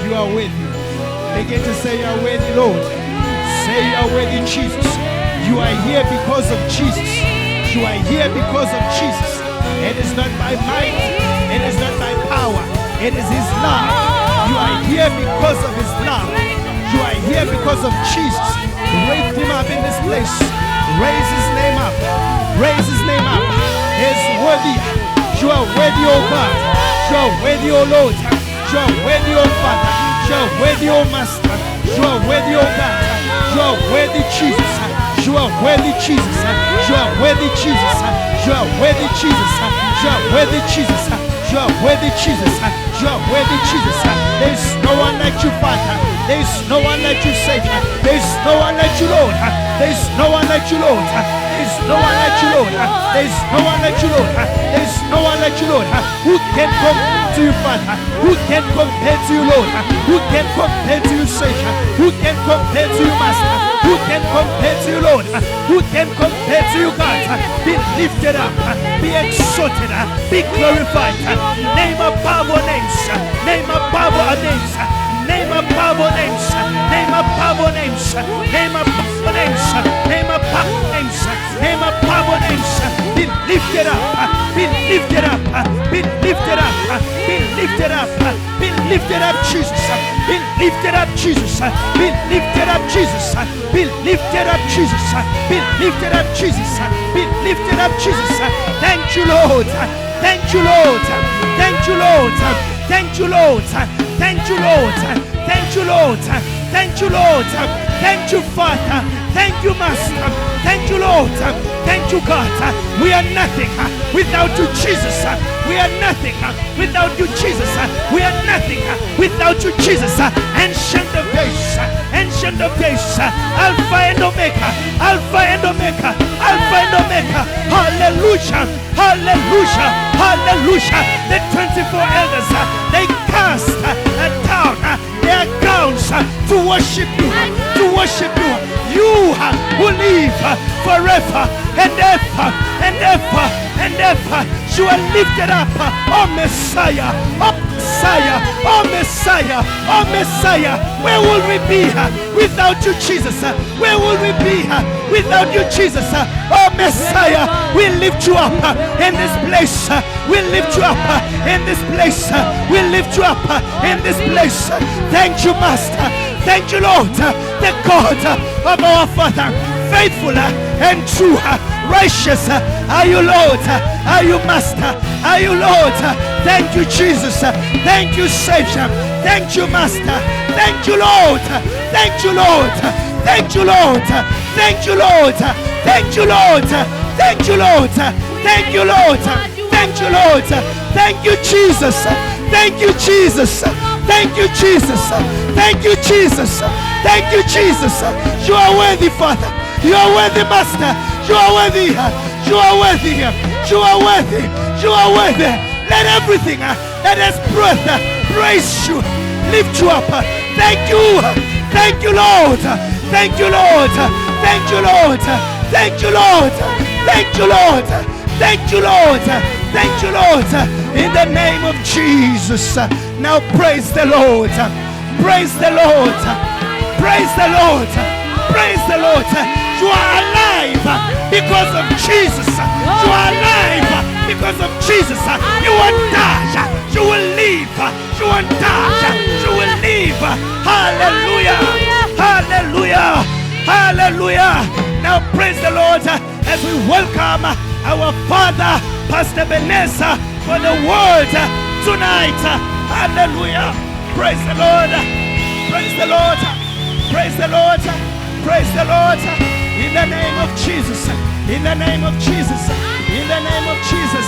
You are worthy. Begin to say, you are worthy, Lord. Say, you are worthy, Jesus. You are here because of Jesus. You are here because of Jesus. It is not by might. It is not by power. It is His love. You are here because of His love. You are here because of Jesus. Raise Him up in this place. Raise His name up. Raise His name up. He is worthy. You are worthy, O God. You are worthy, O Lord. You are worthy, O Father. You are worthy, O Master. You are worthy, O God. You are worthy, Jesus. You are worthy, Jesus. You are worthy, Jesus. You are worthy, Jesus. You are worthy, Jesus. You are worthy, Jesus. You are worthy, Jesus. There is no one like you, Father. There is no one like you, Savior. There is no one like you, Lord. There is no one like you, Lord. There is no one like you, Lord. There is no one like you, Lord. There is no one like you, Lord. Who can compare to you, Father? Who can compare to you, Lord? Who can compare to you, Savior? Who can compare to you, Master? Who can compare to you, Lord? Who can compare to you, God? Be lifted up, be exalted, be glorified. Name above all names. Name above all names. Name above all names. Name above all names. Name above all names. Name above all names. Name above all names. Be lifted up. Be lifted up. Be lifted up. Be lifted up. Be lifted up, Jesus. Be lifted up, Jesus. Be lifted up, Jesus. Be lifted up, Jesus. Be lifted up, Jesus. Be lifted up, Jesus. Thank you, Lord. Thank you, Lord. Thank you, Lord. Thank you, Lord. Thank you, Lord. Thank you, Lord. Thank you, Lord. Thank you, Father. Thank you, Master. Thank you, Lord. Thank you, God. We are nothing without you, Jesus. We are nothing without you, Jesus. We are nothing without you, Jesus. Ancient of days. Ancient of days. Alpha and Omega. Alpha and Omega. Alpha and Omega. Hallelujah. Hallelujah. Hallelujah. The 24 elders, they cast down their crowns to worship you. To worship you. You who live forever and ever and ever and ever. You are lifted up, oh Messiah, oh Messiah, oh Messiah, oh Messiah. Where will we be without you, Jesus? Where will we be without you, Jesus? Oh Messiah, we lift you up in this place. We lift you up in this place. We lift you up in this place. Thank you, Master. Thank you, Lord, the God of our Father, faithful and true, righteous. Are you, Lord? Are you, Master? Are you, Lord? Thank you, Jesus. Thank you, Savior. Thank you, Master. Thank you, Lord. Thank you, Lord. Thank you, Lord. Thank you, Lord. Thank you, Lord. Thank you, Lord. Thank you, Lord. Thank you, Lord. Thank you, Jesus. Thank you, Jesus. Thank you, Jesus. Thank you, Jesus. Thank you, Jesus. You are worthy, Father. You are worthy, Master. You are worthy. You are worthy. You are worthy. You are worthy. Let everything that has breath praise you. Lift you up. Thank you. Thank you, Lord. Thank you, Lord. Thank you, Lord. Thank you, Lord. Thank you, Lord. Thank you, Lord. Thank you, Lord. In the name of Jesus. Now praise the Lord. Praise the Lord. Praise the Lord. Praise the Lord. You are alive because of Jesus. You are alive because of Jesus. You won't die. You will live. You won't die. You will live. Hallelujah. Hallelujah. Hallelujah. Now praise the Lord as we welcome our Father, Pastor Ebenezer, for the word tonight. Hallelujah. Praise the Lord. Praise the Lord. Praise the Lord. Praise the Lord. In the name of Jesus. In the name of Jesus. In the name of Jesus.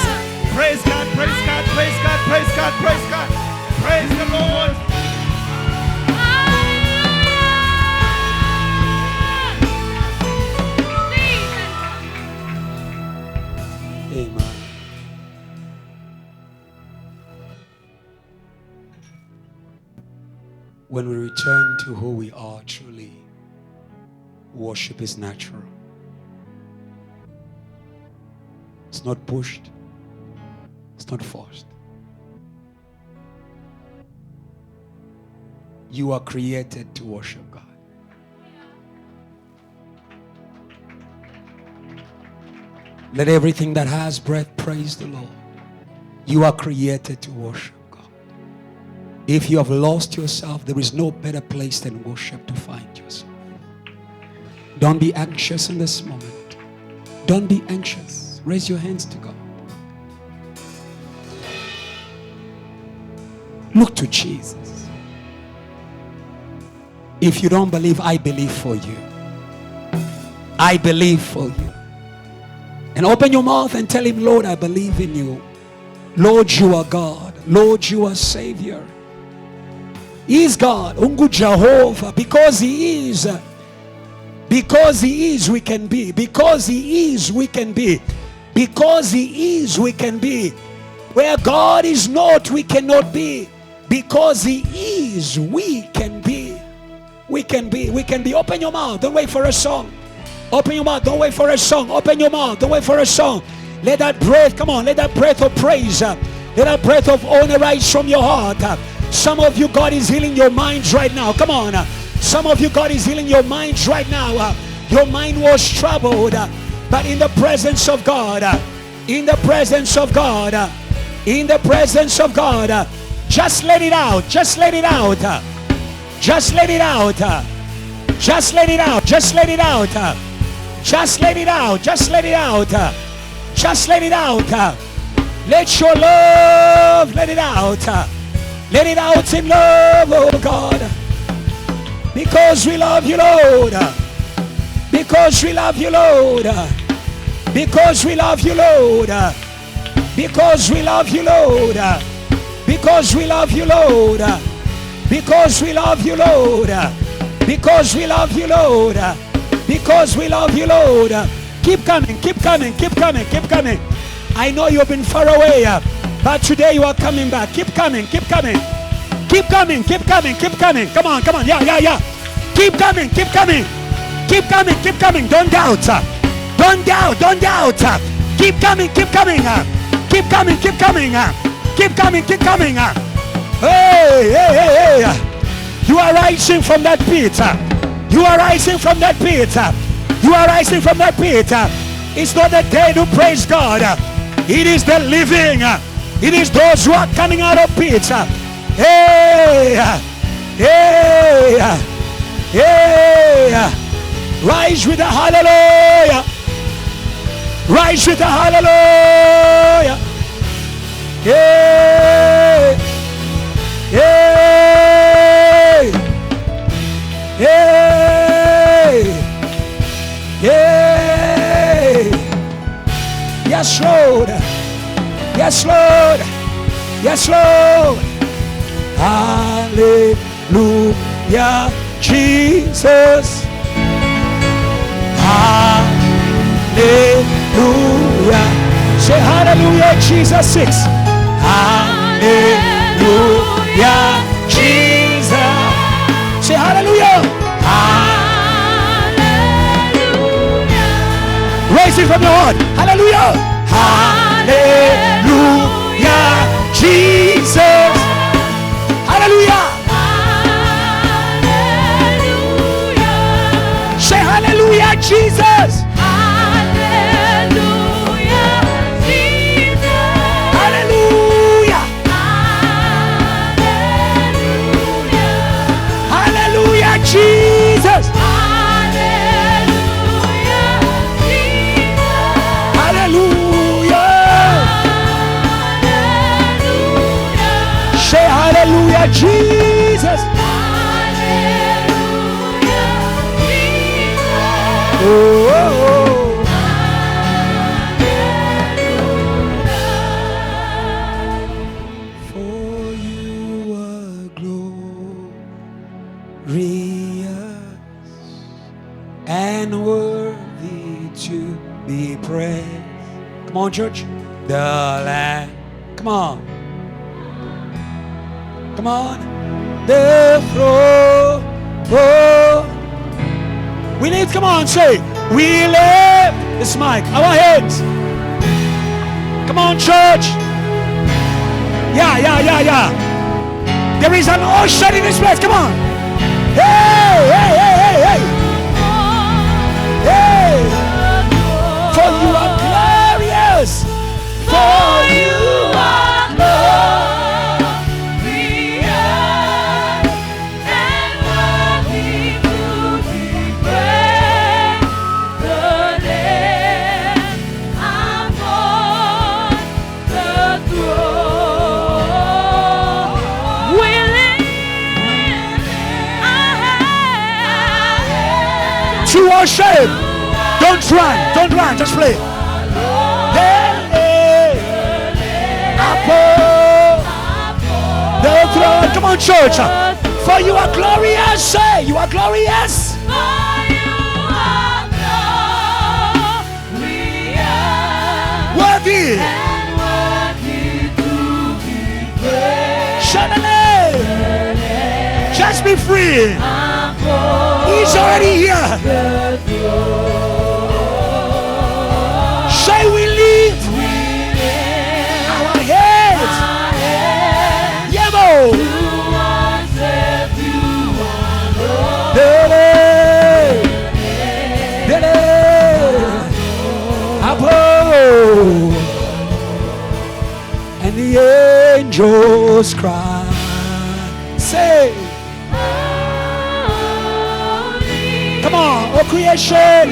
Praise God. Praise God. Praise God. Praise God. Praise God. Praise the Lord. Amen. When we return to who we are truly, worship is natural. It's not pushed. It's not forced. You are created to worship God. Let everything that has breath praise the Lord. You are created to worship God. If you have lost yourself, there is no better place than worship to find yourself. Don't be anxious in this moment. Don't be anxious. Raise your hands to God. Look to Jesus. If you don't believe, I believe for you. I believe for you. And open your mouth and tell him, Lord, I believe in you. Lord, you are God. Lord, you are Savior. He is God. Ungu Jehovah. Because he is. Because he is, we can be. Because he is, we can be. Because he is, we can be. Where God is not, we cannot be. Because he is, we can be. We can be. We can be. Open your mouth. Don't wait for a song. Open your mouth. Don't wait for a song. Open your mouth. Don't wait for a song. Let that breath, come on. Let that breath of praise, let that breath of honor rise from your heart. Some of you, God is healing your minds right now. Come on. Some of you, God is healing your minds right now. Your mind was troubled, but in the presence of God, in the presence of God, in the presence of God, just let it out. Just let it out. Just let it out. Just let it out. Just let it out. Just let it out. Just let it out. Just let it out. Let your love let it out. Let it out in love, oh God. Because we love you, Lord. Because we love you, Lord. Because we love you, Lord. Because we love you, Lord. Because we love you, Lord. Because we love you, Lord. Because we love you, Lord. Because we love you, Lord. Keep coming, keep coming, keep coming, keep coming. I know you've been far away, but today you are coming back. Keep coming, keep coming. Keep coming, keep coming, keep coming. Come on, come on. Yeah, yeah, yeah. Keep coming, keep coming. Keep coming, keep coming. Don't doubt. Don't doubt, don't doubt. Keep coming, keep coming. Keep coming, keep coming. Keep coming, keep coming. Hey, hey, hey, hey. You are rising from that pit. You are rising from that pit. You are rising from that pit. It's not the dead who praise God. It is the living. It is those who are coming out of pits. Hey, hey, hey. Rise with a hallelujah. Rise with a hallelujah. Yeah. Yeah. Yeah. Yeah. Yes, Lord. Yes, Lord. Yes, Lord. Hallelujah, Jesus. Hallelujah. Say hallelujah, Jesus 6. Hallelujah, Jesus. Say hallelujah. Hallelujah. Raise it from your heart. Hallelujah. Hallelujah, Jesus. Hallelujah. Hallelujah. Say hallelujah, Jesus. Hallelujah, Jesus. Hallelujah. Hallelujah. Hallelujah, Jesus. Hallelujah, Jesus. Hallelujah. Hallelujah. Say hallelujah, Jesus. Hallelujah, Jesus. Oh, oh, oh. For you are glorious and worthy to be praised. Come on, church. The Lamb. Come on. Come on. The throne. Oh. We need, come on, say, we lift this mic, our hands. Come on, church. Yeah, yeah, yeah, yeah. There is an ocean in this place. Come on. Hey, hey, hey, hey, hey. Hey. For you are glorious. For you are glorious and worthy to be praised. The Lamb upon the throne. We lift our hands to worship. Don't run, just play. The throne. Come on, church. For you are glorious. Say, you are glorious. Worthy. Shout the name. Just be free. He's already here. Say we lift our heads. Yebo. And the angels cry. Say, come on, oh creation.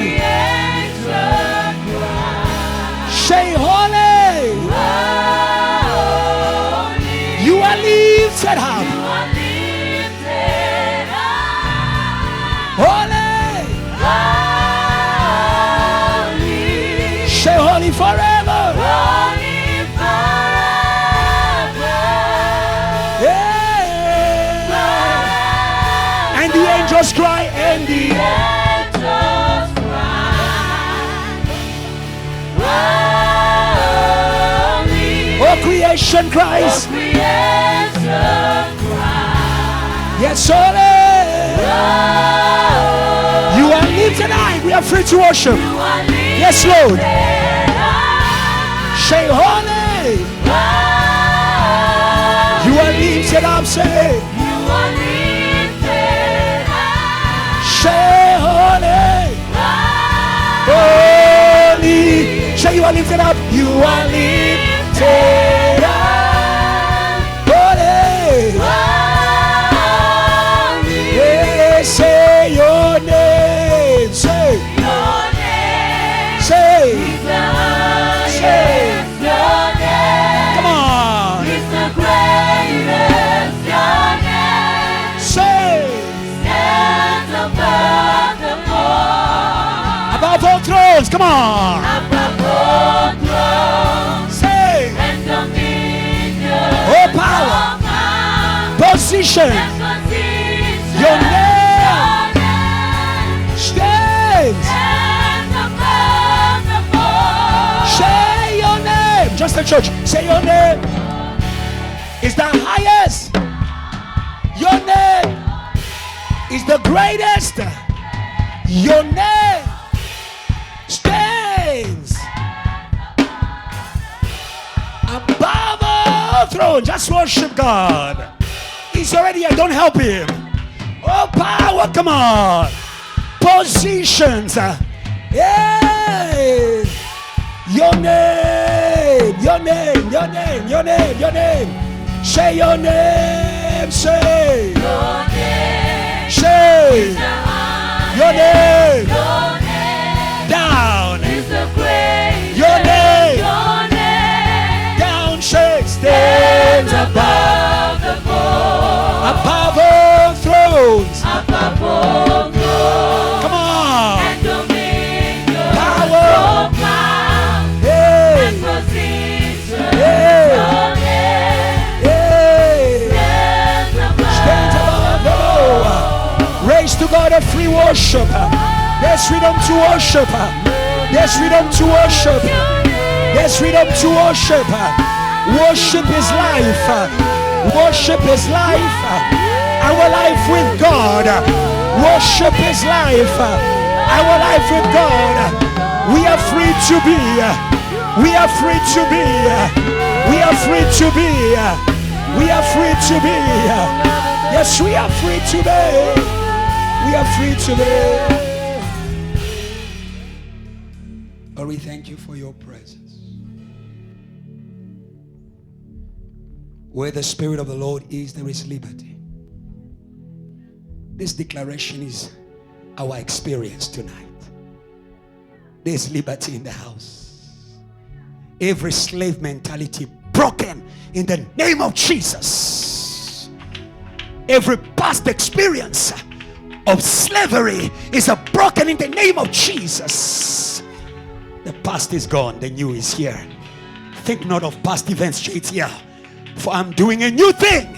Say holy. You are lifted up. Holy. Say holy forever. Yeah. And the angels cry. And the angels cry. Oh creation cries. Yes, holy. You are lifted high. We are free to worship. Yes, Lord. Say holy. You are lifted up. Say. Say holy. Holy. Say you are lifted up. You are lifted up. Holy. Yeah, say your name. Say. Say. Say. Come on. Say. Above all thrones. Come on. Say. Oh power. Position. Your name stands. Say your name. Just the church. Say your name is the highest. Your name is the greatest. Your name stands above all throne. Just worship God. He's already here. Don't help him. Oh, power, come on. Positions. Yeah. Your name, your name, your name, your name, your name. Say your name, say. Your name. Say. Your name. Your name. Down. Is the great. Your name. Your name. Down, say. Stands above the throne. above all thrones. Above all thrones. Come on. And dominion. Power. Hey. And Hey. position. Hey. Your name. Hey. Stands above Stands above all. Raise to God a free worship. There's freedom to worship. There's freedom to worship. There's freedom to worship. Worship is life. Worship is life. Our life with God. Worship is life. Our life with God. We are free to be. We are free to be. We are free to be. We are free to be. Yes, we are free to be. We are free to be. Lord, we thank you for your presence. Where the Spirit of the Lord is, there is liberty. This declaration is our experience tonight. There's liberty in the house. Every slave mentality broken in the name of Jesus. Every past experience of slavery is broken in the name of Jesus. The past is gone, the new is here. Think not of past events, JTL, for I'm doing a new thing.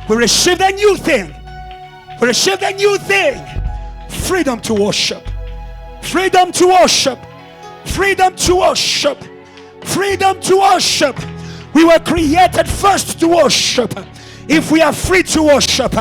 We received a new thing. We received a new thing. Freedom to worship. Freedom to worship. Freedom to worship. Freedom to worship. We were created first to worship. If we are free to worship,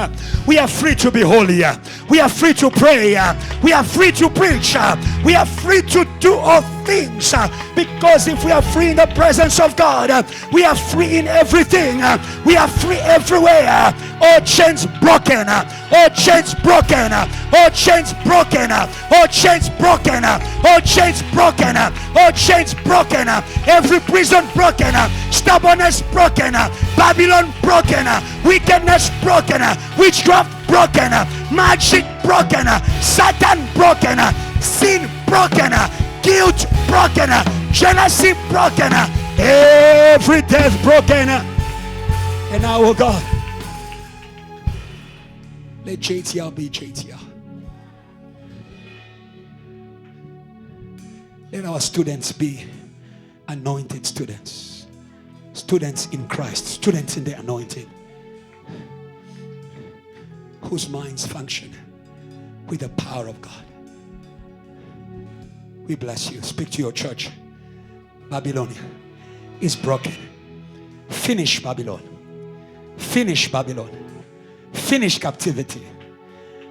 we are free to be holy. We are free to pray. We are free to preach. We are free to do all things. Because if we are free in the presence of God, we are free in everything. We are free everywhere. All chains broken. All chains broken. All chains broken. All chains broken. All chains broken. All chains broken. Every prison broken. Stubbornness broken. Babylon broken. Wickedness broken. Witchcraft broken. Magic broken. Satan broken. Sin broken. Guilt broken. Jealousy broken. Every death broken. And now, oh God, let JTL be JTL. Let our students be anointed students. Students in Christ. Students in the anointing. Whose minds function with the power of God. We bless you. Speak to your church. Babylonia is broken. Finish Babylon. Finish Babylon. Finish captivity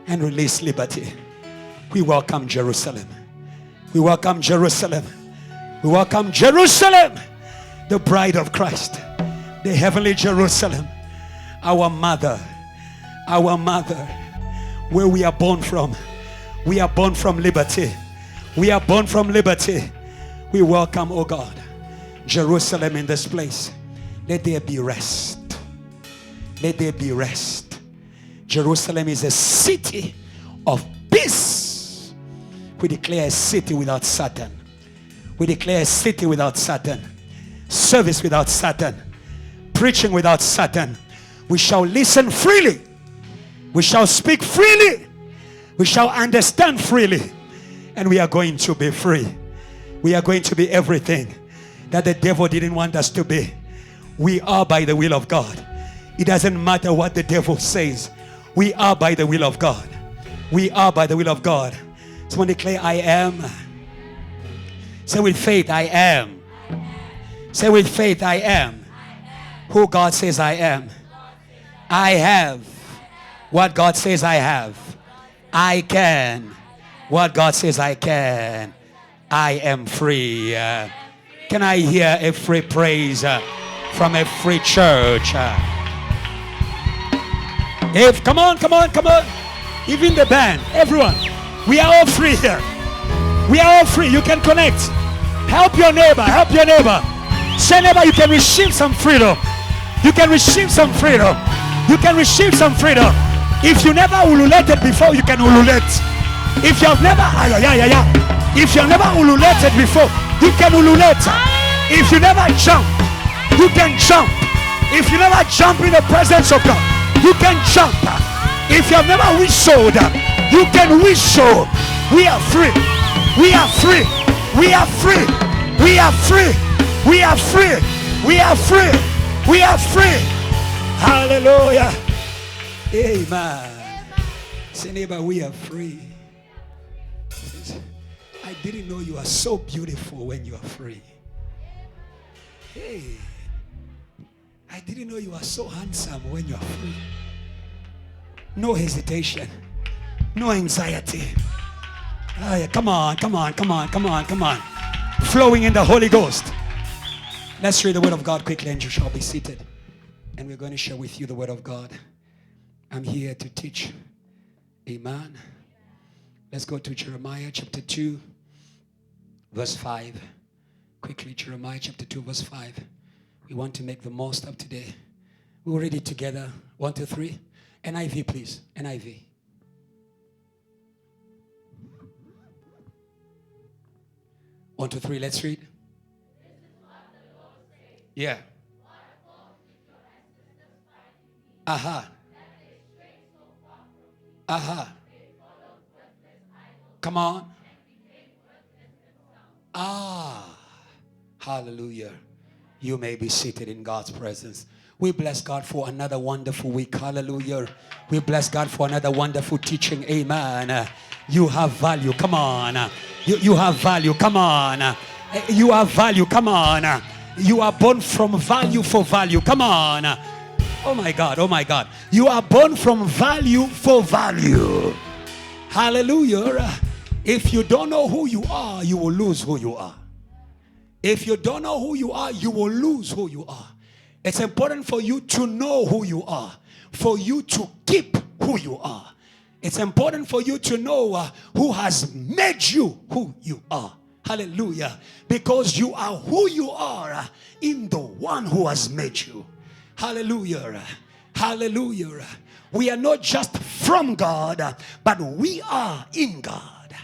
and release liberty. We welcome Jerusalem. We welcome Jerusalem. We welcome Jerusalem, the bride of Christ, the heavenly Jerusalem, our mother, where we are born from. We are born from liberty. We are born from liberty. We welcome, oh God, Jerusalem in this place. Let there be rest. Let there be rest. Jerusalem is a city of peace. We declare a city without Satan. We declare a city without Satan. Service without Satan. Preaching without Satan. We shall listen freely. We shall speak freely. We shall understand freely. And we are going to be free. We are going to be everything that the devil didn't want us to be. We are by the will of God. It doesn't matter what the devil says. We are by the will of God. We are by the will of God. Someone declare, I am. Say with faith, I am. Say with faith, I am. Who God says I am. I have what God says I have. I can what God says I can. I am free. Can I hear a free praise from a free church? If come on. Even the band, everyone. We are all free here. We are all free. You can connect. Help your neighbor. Help your neighbor. Say, neighbor, you can receive some freedom. You can receive some freedom. You can receive some freedom. If you never ululated before, you can ululate. If you have never, if you have never ululated before, you can ululate. If you never jump, you can jump. If you never jump in the presence of God, you can jump. If you have never whistled, you can whistle. We are free. We are free. We are free. We are free. We are free. We are free. We are free. Hallelujah. Amen. Say, neighbor, we are free. I didn't know you are so beautiful when you are free. Hey, I didn't know you are so handsome when you are free. No hesitation. No anxiety. Come on. Flowing in the Holy Ghost. Let's read the word of God quickly and you shall be seated. and we're going to share with you the word of God. I'm here to teach. Amen. Let's go to Jeremiah chapter 2, verse 5. Quickly, Jeremiah chapter 2, verse 5. We want to make the most of today. We'll read it together. 1, 2, 3. NIV, please. NIV. One, two, three, let's read. Yeah. Aha. Aha. Come on. Ah. Hallelujah. You may be seated in God's presence. We bless God for another wonderful week. Hallelujah. We bless God for another wonderful teaching. Amen. You have value. Come on. You have value. Come on. You have value. Come on. You are born from value for value. Come on. Oh my God. Oh my God. You are born from value for value. Hallelujah. If you don't know who you are, you will lose who you are. If you don't know who you are, you will lose who you are. It's important for you to know who you are, for you to keep who you are. It's important for you to know who has made you who you are. Hallelujah. Because you are who you are in the one who has made you. Hallelujah. Hallelujah. We are not just from God, but we are in God.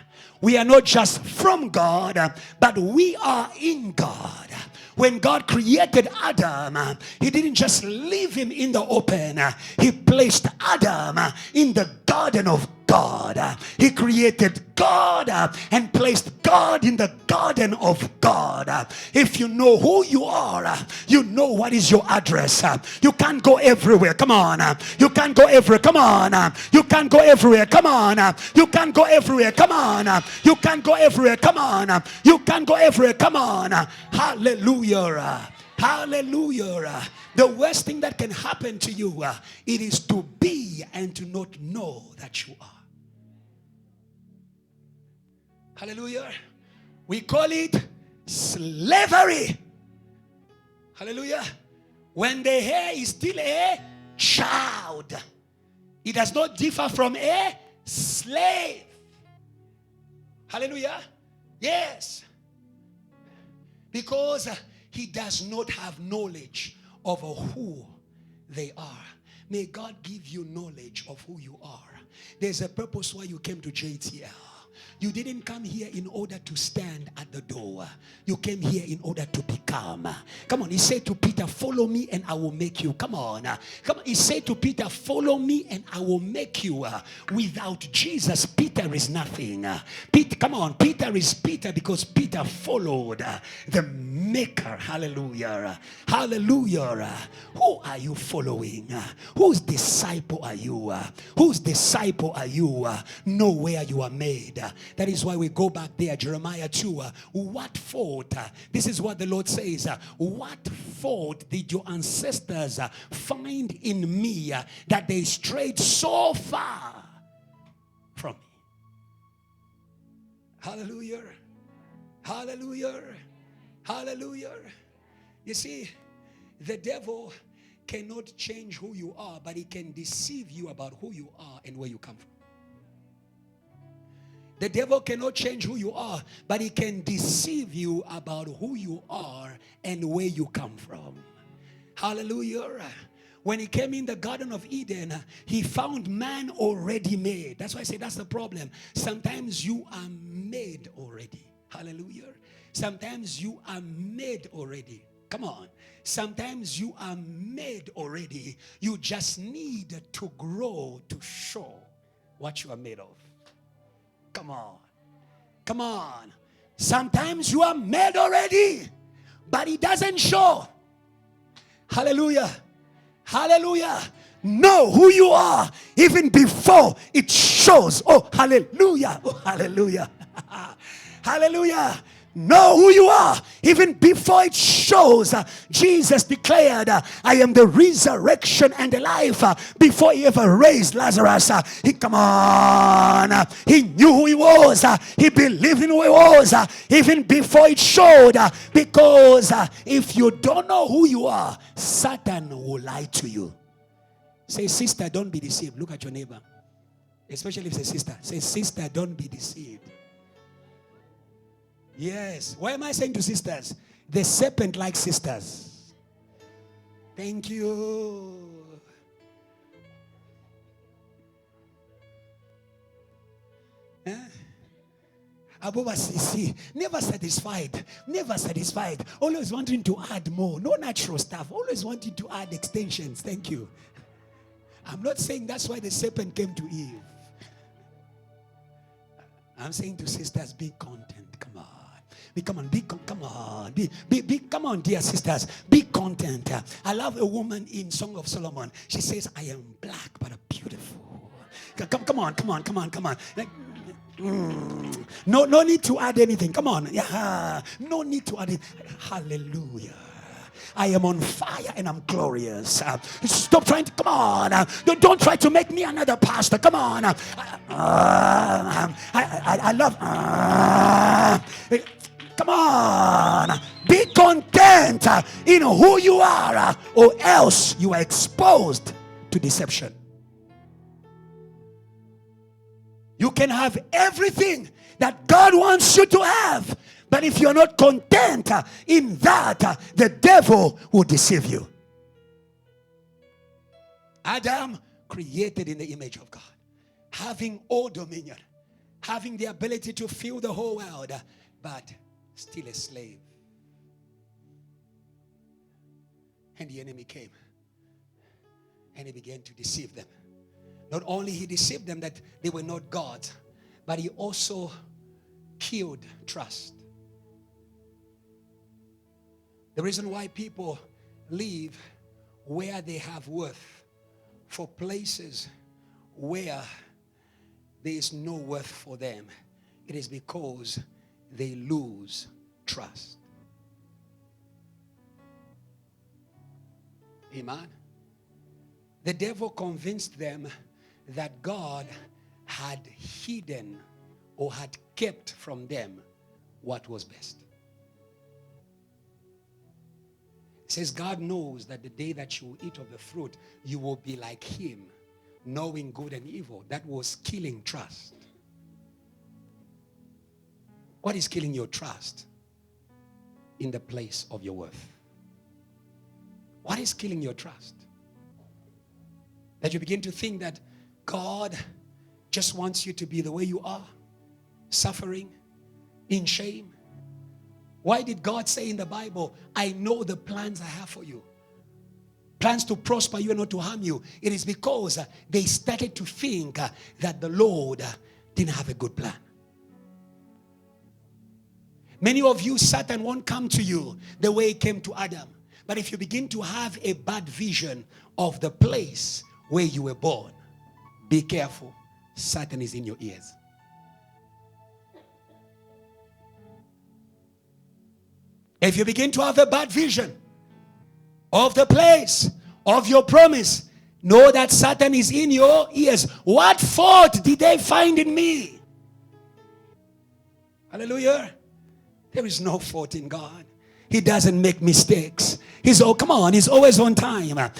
We are not just from God, but we are in God. When God created Adam, he didn't just leave him in the open. He placed Adam in the garden of God. He created God and placed God in the garden of God. If you know who you are, you know what is your address. You can't go everywhere. Come on. You can't go everywhere. Come on. You can't go everywhere. Come on. You can't go everywhere. Come on. You can't go everywhere. Come on. You can't go everywhere. Come on. Hallelujah. Hallelujah. The worst thing that can happen to you, it is to be and to not know that you are. Hallelujah. We call it slavery. Hallelujah. When the hair is still a child, it does not differ from a slave. Hallelujah. Yes. Because he does not have knowledge of who they are. May God give you knowledge of who you are. There's a purpose why you came to JTL. You didn't come here in order to stand at the door. You came here in order to become. Come on, he said to Peter, follow me and I will make you. Come on. Come on. He said to Peter, follow me and I will make you. Without Jesus, Peter is nothing. Peter, come on, Peter is Peter because Peter followed the maker. Hallelujah. Hallelujah. Who are you following? Whose disciple are you? Whose disciple are you? Know where you are made. That is why we go back there, Jeremiah 2. What fault? This is what the Lord says. What fault did your ancestors find in me that they strayed so far from me? Hallelujah. Hallelujah. Hallelujah. You see, the devil cannot change who you are, but he can deceive you about who you are and where you come from. The devil cannot change who you are, but he can deceive you about who you are and where you come from. Hallelujah. When he came in the Garden of Eden, he found man already made. That's why I say that's the problem. Sometimes you are made already. Hallelujah. Sometimes you are made already. Come on. Sometimes you are made already. You just need to grow to show what you are made of. Come on. Come on. Sometimes you are made already, but it doesn't show. Hallelujah. Hallelujah. Know who you are even before it shows. Oh, hallelujah. Oh, hallelujah. Hallelujah. Know who you are. Even before it shows, Jesus declared, I am the resurrection and the life. Before he ever raised Lazarus, he knew who he was. He believed in who he was. Even before it showed. Because if you don't know who you are, Satan will lie to you. Say, sister, don't be deceived. Look at your neighbor. Especially if it's a sister. Say, sister, don't be deceived. Yes. Why am I saying to sisters? The serpent likes sisters. Thank you. Abuba Sisi, never satisfied. Never satisfied. Always wanting to add more. No natural stuff. Always wanting to add extensions. Thank you. I'm not saying that's why the serpent came to Eve. I'm saying to sisters, be content. Come on. Come on, dear sisters, be content. I love a woman in Song of Solomon. She says, I am black but beautiful. Come on. Like, no need to add anything. Come on. Yeah. No need to add it. Hallelujah. I am on fire and I'm glorious. Stop trying to, come on. Don't try to make me another pastor. Come on. I love, come on. Be content in who you are, or else you are exposed to deception. You can have everything that God wants you to have, but if you're not content in that, the devil will deceive you. Adam, created in the image of God, having all dominion, having the ability to fill the whole world, but still a slave. And the enemy came and he began to deceive them. Not only he deceived them that they were not God, but he also killed trust. The reason why people leave where they have worth for places where there is no worth for them, it is because they lose trust. Amen. The devil convinced them that God had hidden or had kept from them what was best. It says God knows that the day that you eat of the fruit, you will be like him, knowing good and evil. That was killing trust. What is killing your trust? In the place of your worth. What is killing your trust? That you begin to think that God just wants you to be the way you are, suffering, in shame. Why did God say in the Bible, I know the plans I have for you? Plans to prosper you and not to harm you. It is because they started to think that the Lord didn't have a good plan. Many of you, Satan won't come to you the way he came to Adam. But if you begin to have a bad vision of the place where you were born, be careful. Satan is in your ears. If you begin to have a bad vision of the place of your promise, know that Satan is in your ears. What fault did they find in me? Hallelujah. There is no fault in God. He doesn't make mistakes. He's always on time.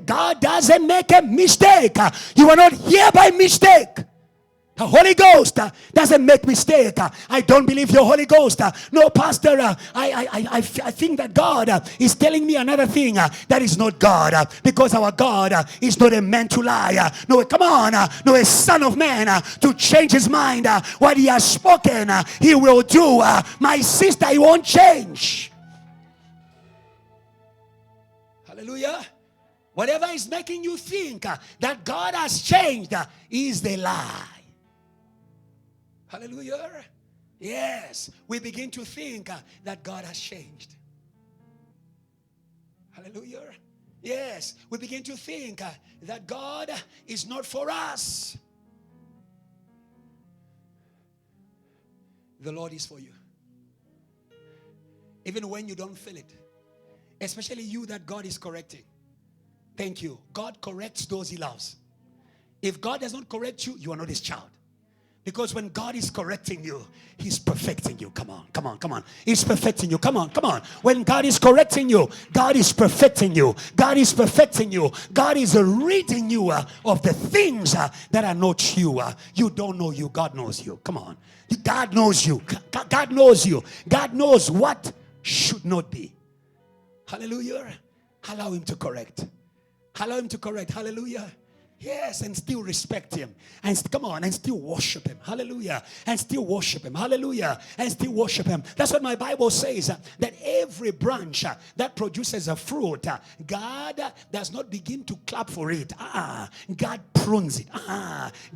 God doesn't make a mistake. You are not here by mistake. The Holy Ghost doesn't make mistake. I don't believe your Holy Ghost. No, Pastor, I think that God is telling me another thing. That is not God. Because our God is not a man to lie. No, come on. No, a son of man to change his mind. What he has spoken, he will do. My sister, he won't change. Hallelujah. Whatever is making you think that God has changed is the lie. Hallelujah. Yes, we begin to think that God has changed. Hallelujah. Yes, we begin to think that God is not for us. The Lord is for you. Even when you don't feel it. Especially you that God is correcting. Thank you. God corrects those he loves. If God does not correct you, you are not his child. Because when God is correcting you, he's perfecting you. Come on, come on, come on. He's perfecting you. Come on, come on. When God is correcting you, God is perfecting you. God is perfecting you. God is ridding you of the things that are not you. You don't know you. God knows you. Come on. God knows you. God knows you. God knows what should not be. Hallelujah. Allow him to correct. Allow him to correct. Hallelujah. Yes, and still respect him. And come on, and still worship him. Hallelujah. And still worship him. Hallelujah. And still worship him. That's what my Bible says. That every branch that produces a fruit, God does not begin to clap for it. God prunes it.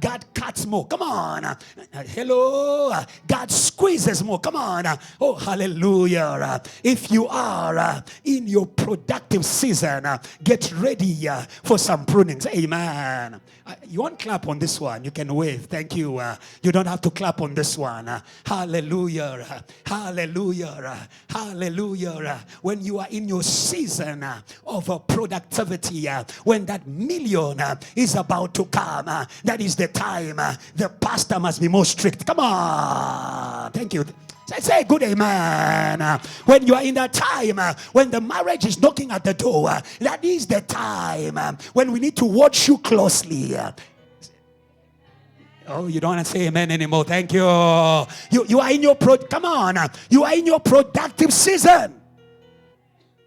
God cuts more. Come on. Hello. God squeezes more. Come on. Oh, hallelujah. If you are in your productive season, get ready for some prunings. Amen. You won't clap on this one. You can wave. Thank you. You don't have to clap on this one. Hallelujah. Hallelujah. Hallelujah. When you are in your season of productivity, when that million is about to come, that is the time the pastor must be more strict. Come on. Thank you. Say good amen. When you are in that time, when the marriage is knocking at the door, that is the time when we need to watch you closely. Oh, you don't want to say amen anymore. Thank you. You are in your come on. You are in your productive season.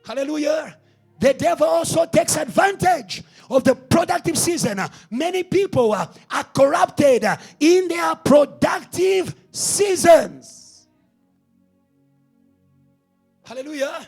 Hallelujah. The devil also takes advantage of the productive season. Many people are corrupted in their productive seasons. Hallelujah.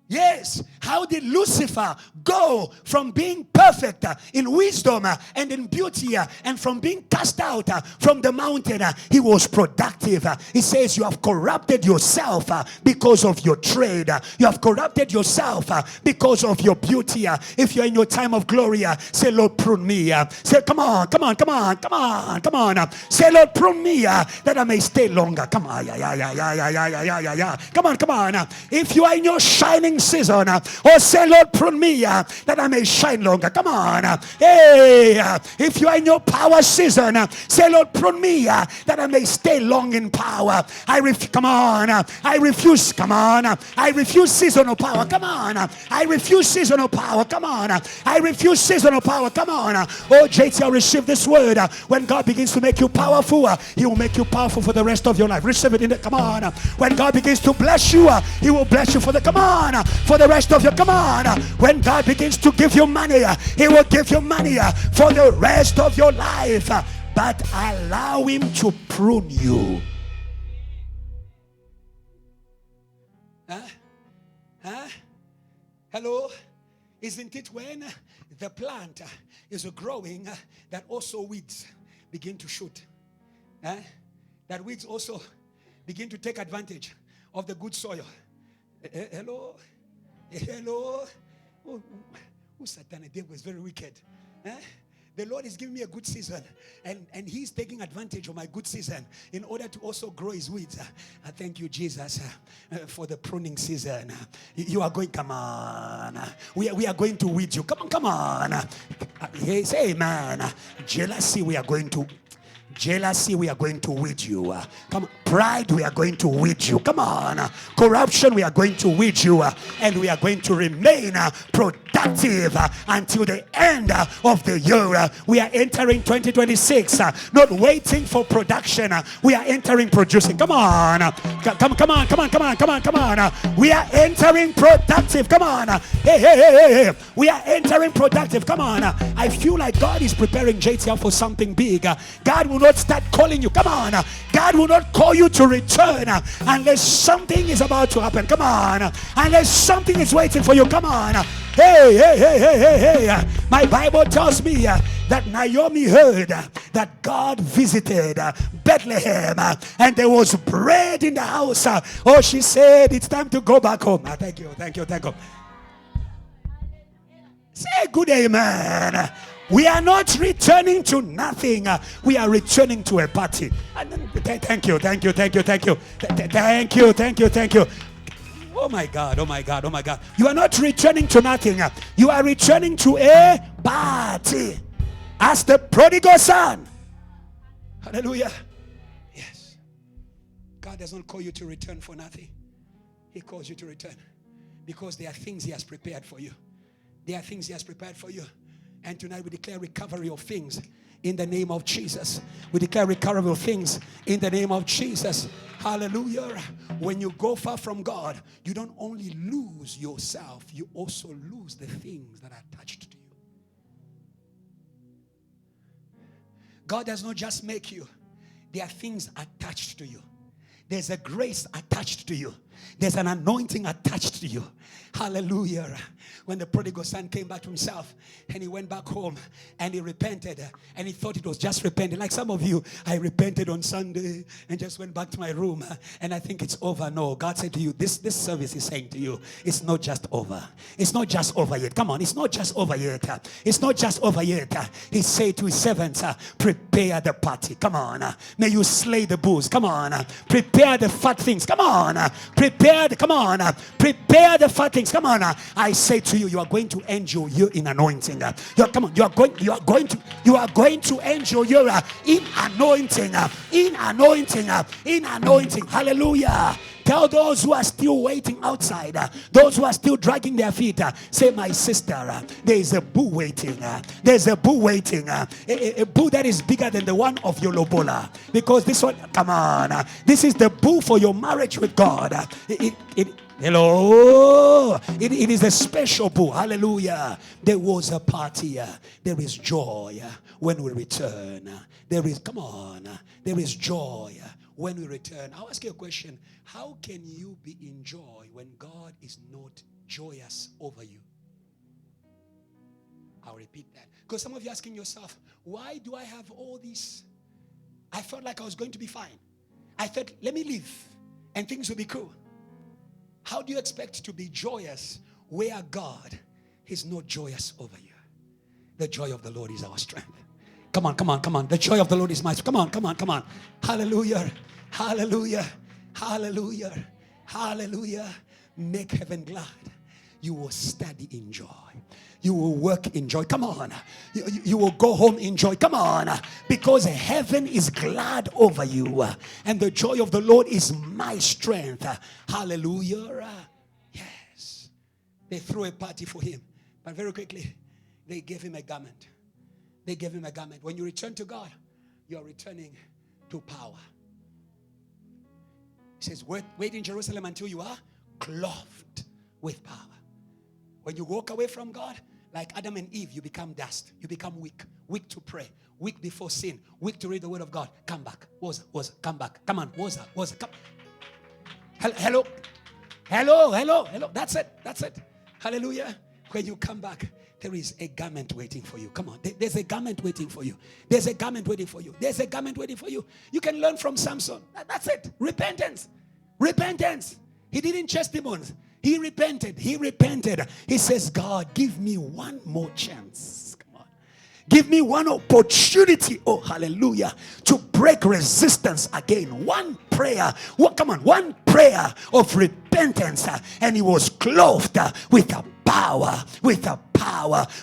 Yes. How did Lucifer go from being perfect in wisdom and in beauty and from being cast out from the mountain? He was productive. He says you have corrupted yourself because of your trade. You have corrupted yourself because of your beauty. If you're in your time of glory, say, Lord, prune me. Say, come on, come on, come on, come on, come on. Say, Lord, prune me that I may stay longer. Come on, yeah. Come on, come on. If you are in your shining season, or say, Lord, prune me that I may shine longer. Come on. Hey, if you are in your power season, say, Lord, prune me that I may stay long in power. Come on. I refuse. Come on. I refuse seasonal power. Come on. I refuse seasonal power. Come on. I refuse seasonal power. Come on. Oh, JTL, receive this word. When God begins to make you powerful, he will make you powerful for the rest of your life. Receive it in the come on. When God begins to bless you, he will bless you for the come on. For the rest of your come on. When God begins to give you money, he will give you money for the rest of your life. But allow him to prune you. Hello? Isn't it when the plant is growing that also weeds begin to shoot? That weeds also begin to take advantage of the good soil. Hello? Hello? Oh, Satan, the devil is very wicked. The Lord is giving me a good season, and he's taking advantage of my good season in order to also grow his weeds. I thank you, Jesus, for the pruning season. You are going, come on. We are going to weed you. Come on. Hey, say amen. Jealousy, we are going to weed you. Come on. Pride, we are going to weed you. Come on. Corruption, we are going to weed you. And we are going to remain productive until the end of the year. We are entering 2026, not waiting for production. We are entering producing. Come on. Come on. We are entering productive. Come on. Hey. We are entering productive. Come on. I feel like God is preparing JTL for something big. God will not start calling you. Come on. God will not call you to return unless something is about to happen. Come on. Unless something is waiting for you. Come on. Hey. My Bible tells me that Naomi heard that God visited Bethlehem and there was bread in the house. Oh, she said, it's time to go back home. Thank you. Say good amen. We are not returning to nothing. We are returning to a party. Thank you. Oh my God, oh my God, oh my God. You are not returning to nothing. You are returning to a party. As the prodigal son. Hallelujah. Yes. God does not call you to return for nothing. He calls you to return. Because there are things he has prepared for you. There are things he has prepared for you. And tonight we declare recovery of things in the name of Jesus. We declare recovery of things in the name of Jesus. Hallelujah. When you go far from God, you don't only lose yourself, you also lose the things that are attached to you. God does not just make you. There are things attached to you. There's a grace attached to you. There's an anointing attached to you. Hallelujah. When the prodigal son came back to himself and he went back home and he repented and he thought it was just repenting. Like some of you, I repented on Sunday and just went back to my room and I think it's over. No, God said to you, this service is saying to you, it's not just over. It's not just over yet. Come on, it's not just over yet. It's not just over yet. He said to his servants, prepare the party. Come on. May you slay the bulls. Come on. Prepare the fat things. Come on. Prepare the fat things. Come on. I say to you, you are going to end your year in anointing. You are going to end your year in anointing. In anointing. Hallelujah. Tell those who are still waiting outside, those who are still dragging their feet, say, my sister, there is a bull waiting. There's a bull waiting. A bull that is bigger than the one of your lobola. Because this one, come on, this is the bull for your marriage with God. Hello, it is a special bull. Hallelujah. There was a party. There is joy when we return. There is joy when we return. I'll ask you a question. How can you be in joy when God is not joyous over you? I'll repeat that. Because some of you are asking yourself, why do I have all this? I felt like I was going to be fine. I thought, let me live and things will be cool. How do you expect to be joyous where God is not joyous over you? The joy of the Lord is our strength. Come on. The joy of the Lord is my strength. Come on. Hallelujah. Make heaven glad. You will study in joy. You will work in joy. Come on. You will go home in joy. Come on. Because heaven is glad over you. And the joy of the Lord is my strength. Hallelujah. Yes. They threw a party for him. But very quickly, they gave him a garment. When you return to God, you are returning to power. He says, wait in Jerusalem until you are clothed with power. When you walk away from God, like Adam and Eve, you become dust. You become weak. Weak to pray. Weak before sin. Weak to read the word of God. Come back. Woza, come back. Come on, Woza, come. Hello. That's it. Hallelujah. When you come back, there is a garment waiting for you. Come on. There's a garment waiting for you. There's a garment waiting for you. You can learn from Samson. That's it. Repentance. He didn't chase demons. He repented. He says, God, give me one more chance. Come on. Give me one opportunity. Oh, hallelujah. To break resistance again. One prayer. One prayer of repentance. And he was clothed with the power.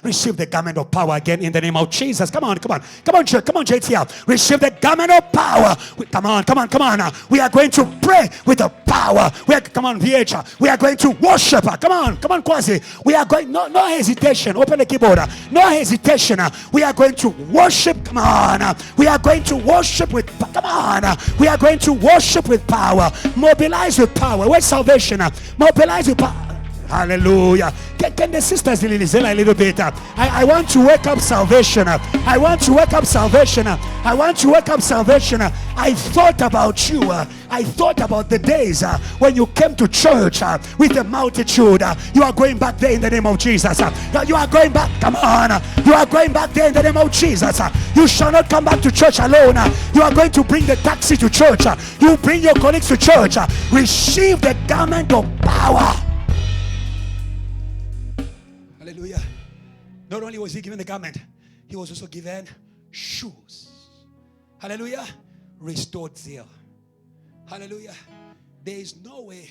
Receive the garment of power again in the name of Jesus. Come on, church. Come on, JTL. Receive the garment of power. Come on. We are going to pray with the power. Come on, VH. We are going to worship. Come on, Kwasi. We are going, no hesitation. Open the keyboard. No hesitation. We are going to worship. Come on. We are going to worship with, come on. We are going to worship with power. Mobilize with power. Where's salvation? Mobilize with power. Hallelujah. Can the sisters release a little bit? I want to wake up salvation. I thought about you. I thought about the days when you came to church with a multitude. You are going back there in the name of Jesus. You are going back. Come on. You are going back there in the name of Jesus. You shall not come back to church alone. You are going to bring the taxi to church. You bring your colleagues to church. Receive the garment of power. Hallelujah. Not only was he given the garment, he was also given shoes. Hallelujah. Restored zeal. Hallelujah. There is no way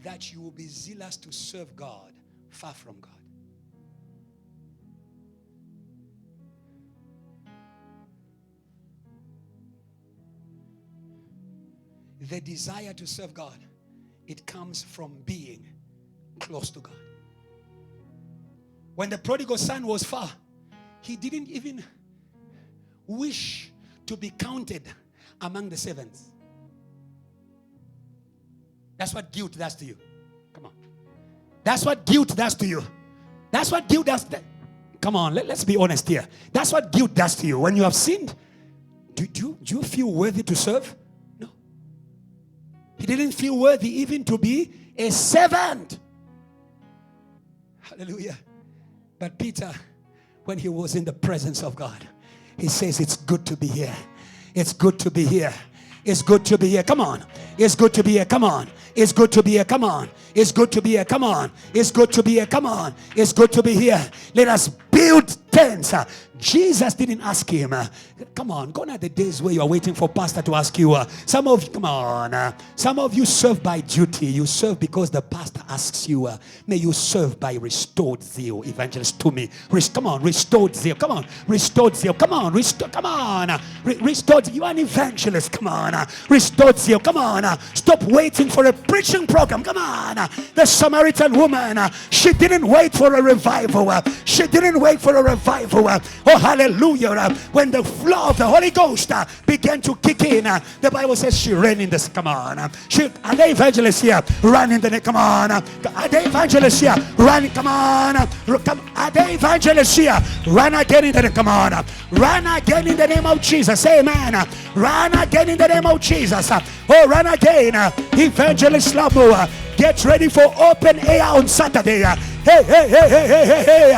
that you will be zealous to serve God far from God. The desire to serve God, it comes from being close to God. When the prodigal son was far, he didn't even wish to be counted among the servants. That's what guilt does to you. Come on. That's what guilt does to you. That's what guilt does. Come on, let's be honest here. That's what guilt does to you. When you have sinned, do you feel worthy to serve? No. He didn't feel worthy even to be a servant. Hallelujah. But Peter, when he was in the presence of God, he says, it's good to be here. It's good to be here. It's good to be here. Come on. It's good to be here. Come on. It's good to be here. Come on. It's good to be here. Come on. It's good to be here. Come on. It's good to be here. Let us build tents. Jesus didn't ask him. Come on. Gone are the days where you are waiting for pastor to ask you. Some of you serve by duty. You serve because the pastor asks you. May you serve by restored zeal. Evangelist to me. Come on. Restored zeal. Come on. Restored zeal. Come on. Come on. Restored. You are an evangelist. Come on. Restored zeal. Come on. Stop waiting for a preaching program. Come on. The Samaritan woman, she didn't wait for a revival. She didn't wait for a revival. Oh, hallelujah. When the flow of the Holy Ghost began to kick in, the Bible says she ran in this. Come on. Are there evangelists here? Run in the name. Come on. Are there evangelists here? Run. Come on. Are there evangelists here? Run again in the name. Come on. Run again in the name of Jesus. Amen. Run again in the name of Jesus. Oh, run again. Evangelist Labo, get ready for open air on Saturday. Hey, hey, hey, hey, hey, hey, hey.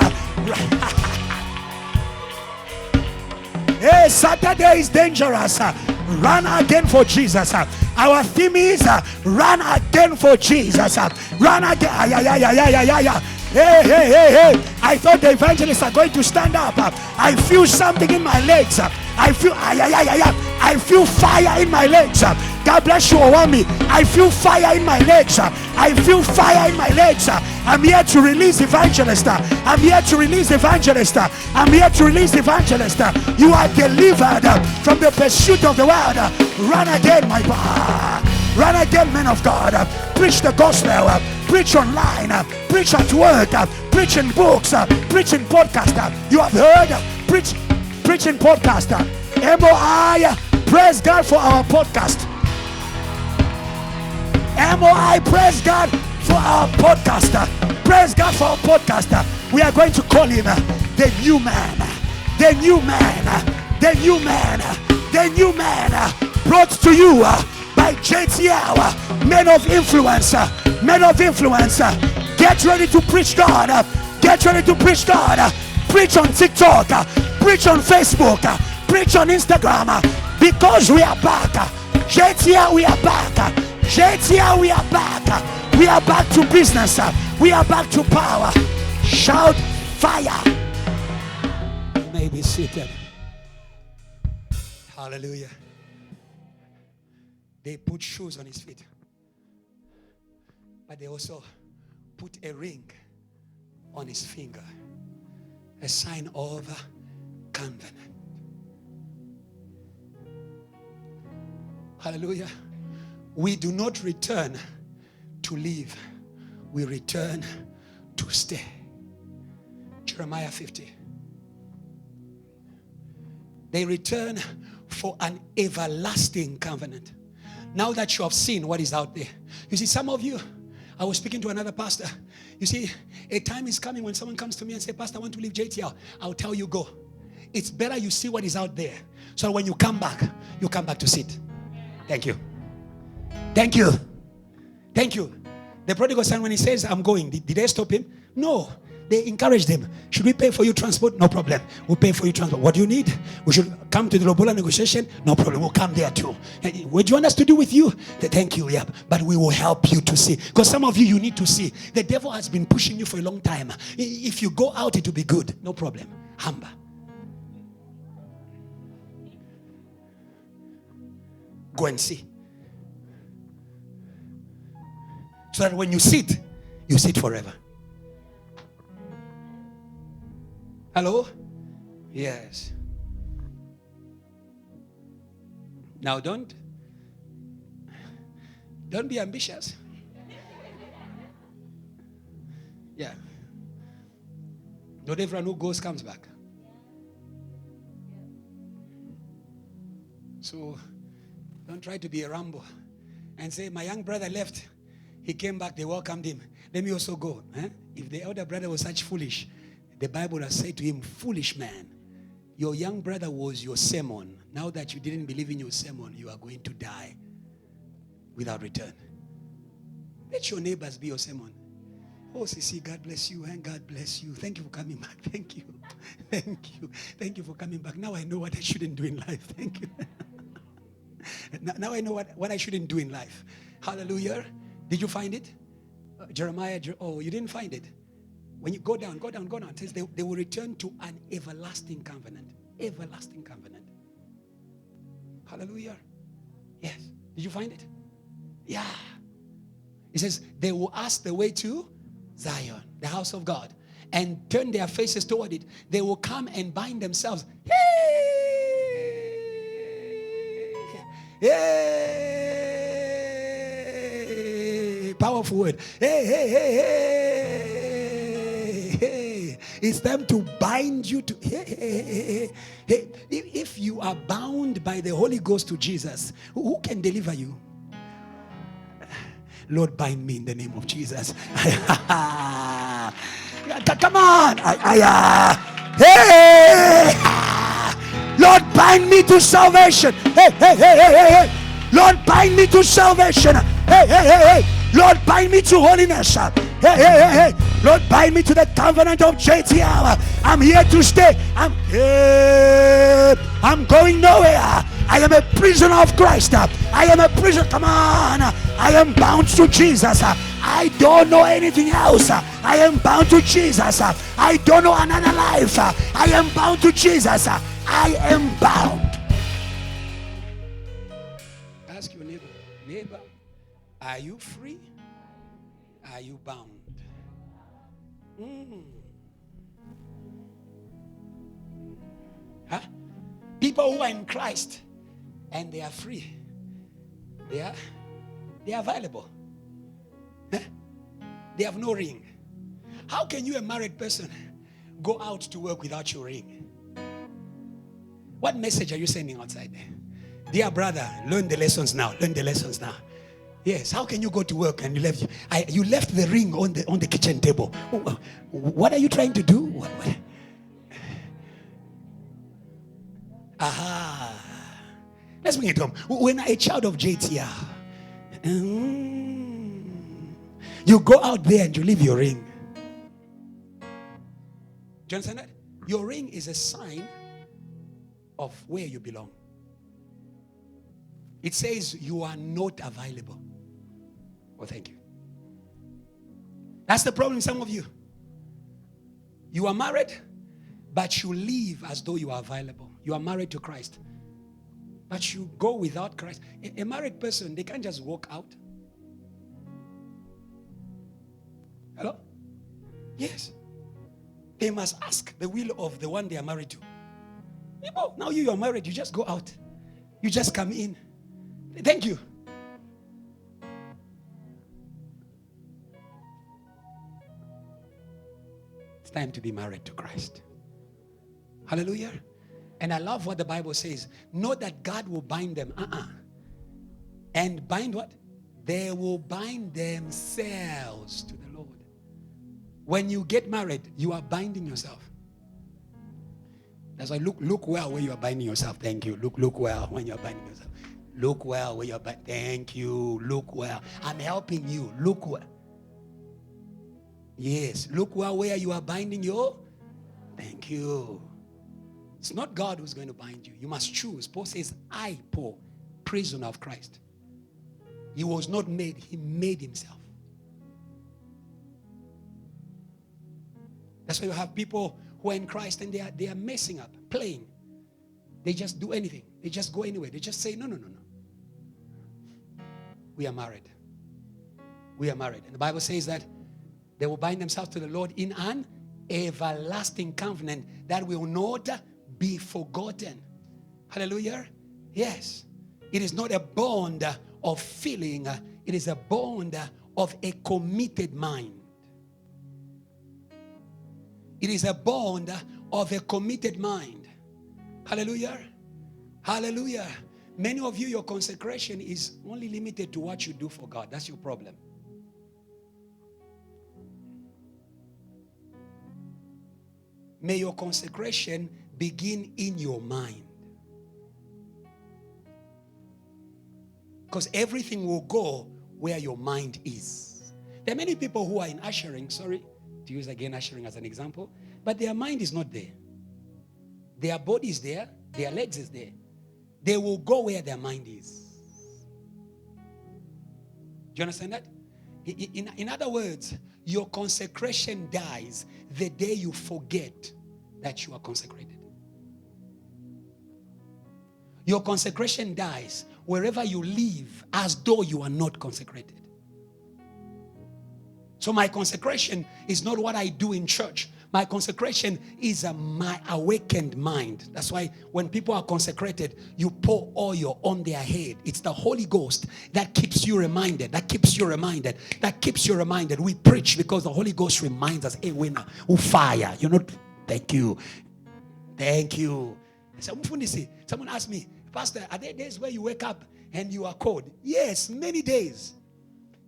Hey, Saturday is dangerous. Run again for Jesus. Our theme is run again for Jesus. Run again. Hey, hey, hey, hey. I thought the evangelists are going to stand up. I feel something in my legs. I feel fire in my legs. God bless you, Owami. I feel fire in my legs. I feel fire in my legs. I'm here to release evangelist. I'm here to release evangelist. I'm here to release evangelist. You are delivered from the pursuit of the world. Run again, my God. Run again, men of God. Preach the gospel. Preach online. Preach at work. Preach in books. Preach in podcast. You have heard? Preach in podcast. MOI. Praise God for our podcast. MOI. Praise God for our podcaster. Praise God for our podcaster. We are going to call him the new man. The new man. The new man. The new man. Brought to you by JTL. Men of influence. Men of influence. Get ready to preach God. Get ready to preach God. Preach on TikTok. Preach on Facebook. Preach on Instagram. Because we are back. JTL, we are back. JTL, we are back. We are back to business. We are back to power. Shout fire. You may be seated. Hallelujah. They put shoes on his feet. But they also put a ring on his finger. A sign of covenant. Hallelujah. We do not return to live. We return to stay. Jeremiah 50. They return for an everlasting covenant. Now that you have seen what is out there. You see, some of you, I was speaking to another pastor. You see, a time is coming when someone comes to me and say, Pastor, I want to leave JTL. I'll tell you, go. It's better you see what is out there. So when you come back to sit. Thank you. Thank you. Thank you. The prodigal son, when he says, I'm going, did they stop him? No. They encouraged him. Should we pay for you transport? No problem. We'll pay for you transport. What do you need? We should come to the Lobola negotiation? No problem. We'll come there too. What do you want us to do with you? Thank you. Yeah. But we will help you to see. Because some of you need to see. The devil has been pushing you for a long time. If you go out, it will be good. No problem. Hamba. Go and see. So that when you sit forever. Hello? Yes. Now don't be ambitious. Yeah. Not everyone who goes comes back. So don't try to be a Rambo and say, my young brother left. He came back, they welcomed him. Let me also go. If the elder brother was such foolish, the Bible has said to him, foolish man, your young brother was your sermon. Now that you didn't believe in your sermon, you are going to die without return. Let your neighbors be your sermon. Oh, Sisi, God bless you and God bless you. Thank you for coming back. Thank you. Thank you. Thank you for coming back. Now I know what I shouldn't do in life. Thank you. Now I know what I shouldn't do in life. Hallelujah. Did you find it? Jeremiah, you didn't find it. When you go down. It says they will return to an everlasting covenant. Everlasting covenant. Hallelujah. Yes. Did you find it? Yeah. It says they will ask the way to Zion, the house of God, and turn their faces toward it. They will come and bind themselves. Hey, powerful word. Hey. It's time to bind you to. Hey. If you are bound by the Holy Ghost to Jesus, who can deliver you? Lord, bind me in the name of Jesus. Come on. Hey. Lord, bind me to salvation. Hey. Lord, bind me to salvation. Hey. Lord, bind me to holiness. Hey. Lord, bind me to the covenant of JTL. I'm here to stay. I'm going nowhere. I am a prisoner of Christ. I am a prisoner. Come on. I am bound to Jesus. I don't know anything else. I am bound to Jesus. I don't know another life. I am bound to Jesus. I am bound. Ask your neighbor, are you free? Are you bound? People who are in Christ and they are free, they are available. They have no ring. How can you, a married person, go out to work without your ring? What message are you sending outside there? Dear brother, learn the lessons now. Yes, how can you go to work and you left the ring on the kitchen table? What are you trying to do? What? Aha. Let's bring it home. When a child of JTR, you go out there and you leave your ring. Do you understand that? Your ring is a sign of where you belong. It says you are not available. Oh, thank you. That's the problem, some of you. You are married, but you live as though you are available. You are married to Christ, but you go without Christ. A married person, they can't just walk out. Hello? Yes. They must ask the will of the one they are married to. Now you are married, you just go out. You just come in. Thank you. It's time to be married to Christ. Hallelujah. And I love what the Bible says. Know that God will bind them. And bind what? They will bind themselves to the Lord. When you get married, you are binding yourself. That's why look well where you are binding yourself. Thank you. Look well when you are binding yourself. Look well where you are binding. Thank you. Look well. I'm helping you. Look well. Yes. Look well where you are binding your. Thank you. It's not God who's going to bind you. You must choose. Paul says, I, Paul, prisoner of Christ. He was not made. He made himself. That's why you have people who are in Christ and they are messing up, playing. They just do anything. They just go anywhere. They just say, no. We are married. we are married. And the Bible says that they will bind themselves to the Lord in an everlasting covenant that will not be forgotten. Hallelujah. Yes. It is not a bond of feeling. It is a bond of a committed mind. It is a bond of a committed mind. Hallelujah. Hallelujah. Many of you, your consecration is only limited to what you do for God. That's your problem. May your consecration begin in your mind. Because everything will go where your mind is. There are many people who are in ushering, sorry to use again ushering as an example, but their mind is not there. Their body is there, their legs is there. They will go where their mind is. Do you understand that? In other words, your consecration dies the day you forget that you are consecrated. Your consecration dies wherever you live as though you are not consecrated. So my consecration is not what I do in church. My consecration is my awakened mind. That's why when people are consecrated, you pour oil on their head. It's the Holy Ghost that keeps you reminded. That keeps you reminded. That keeps you reminded. We preach because the Holy Ghost reminds us, hey, winner, who fire. You're not, thank you. Thank you. Someone asked me, Pastor, are there days where you wake up and you are cold? Yes, many days.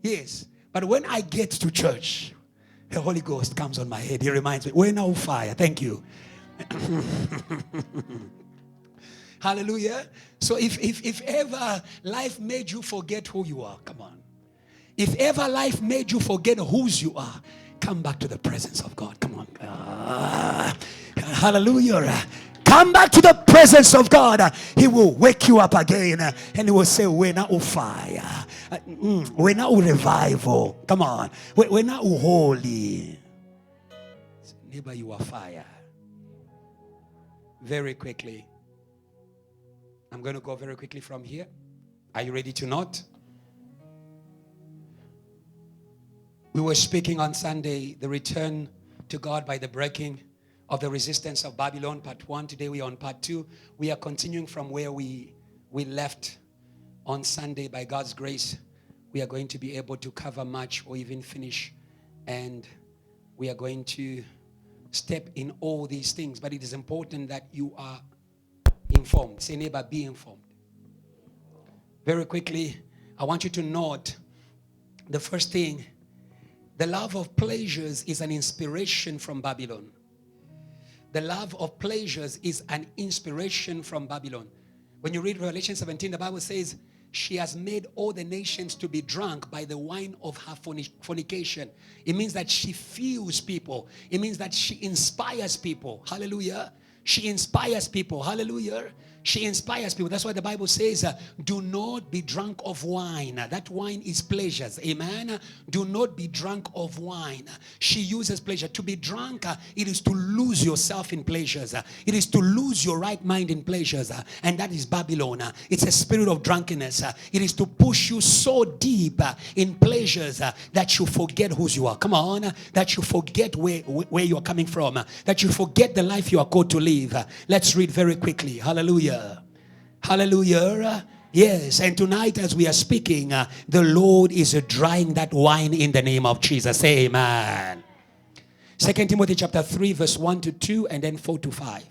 Yes. But when I get to church, the Holy Ghost comes on my head. He reminds me, we're now fire. Thank you. Hallelujah. So if ever life made you forget who you are, come on. If ever life made you forget whose you are, come back to the presence of God. Come on. Hallelujah. Come back to the presence of God. He will wake you up again and he will say, we're now fire. We're now revival. Come on. We're now holy. Neighbor, you are fire. Very quickly. I'm going to go very quickly from here. Are you ready to not? We were speaking on Sunday, the return to God by the breaking of the resistance of Babylon, part 1. Today we are on part 2. We are continuing from where we left on Sunday. By God's grace, we are going to be able to cover much or even finish. And we are going to step in all these things. But it is important that you are informed. Say, neighbor, be informed. Very quickly, I want you to note the first thing. The love of pleasures is an inspiration from Babylon. The love of pleasures is an inspiration from Babylon. When you read Revelation 17, the Bible says, she has made all the nations to be drunk by the wine of her fornication. It means that she fuels people. It means that she inspires people. Hallelujah. She inspires people. Hallelujah. She inspires people. That's why the Bible says, do not be drunk of wine. That wine is pleasures. Amen. Do not be drunk of wine. She uses pleasure. To be drunk, it is to lose yourself in pleasures. It is to lose your right mind in pleasures. And that is Babylon. It's a spirit of drunkenness. It is to push you so deep in pleasures that you forget who you are. Come on. That you forget where you are coming from. That you forget the life you are called to live. Let's read very quickly. Hallelujah. Hallelujah. Yes, and tonight as we are speaking, the Lord is drying that wine in the name of Jesus. Amen. 2 Timothy chapter 3 verse 1 to 2 and then 4 to 5.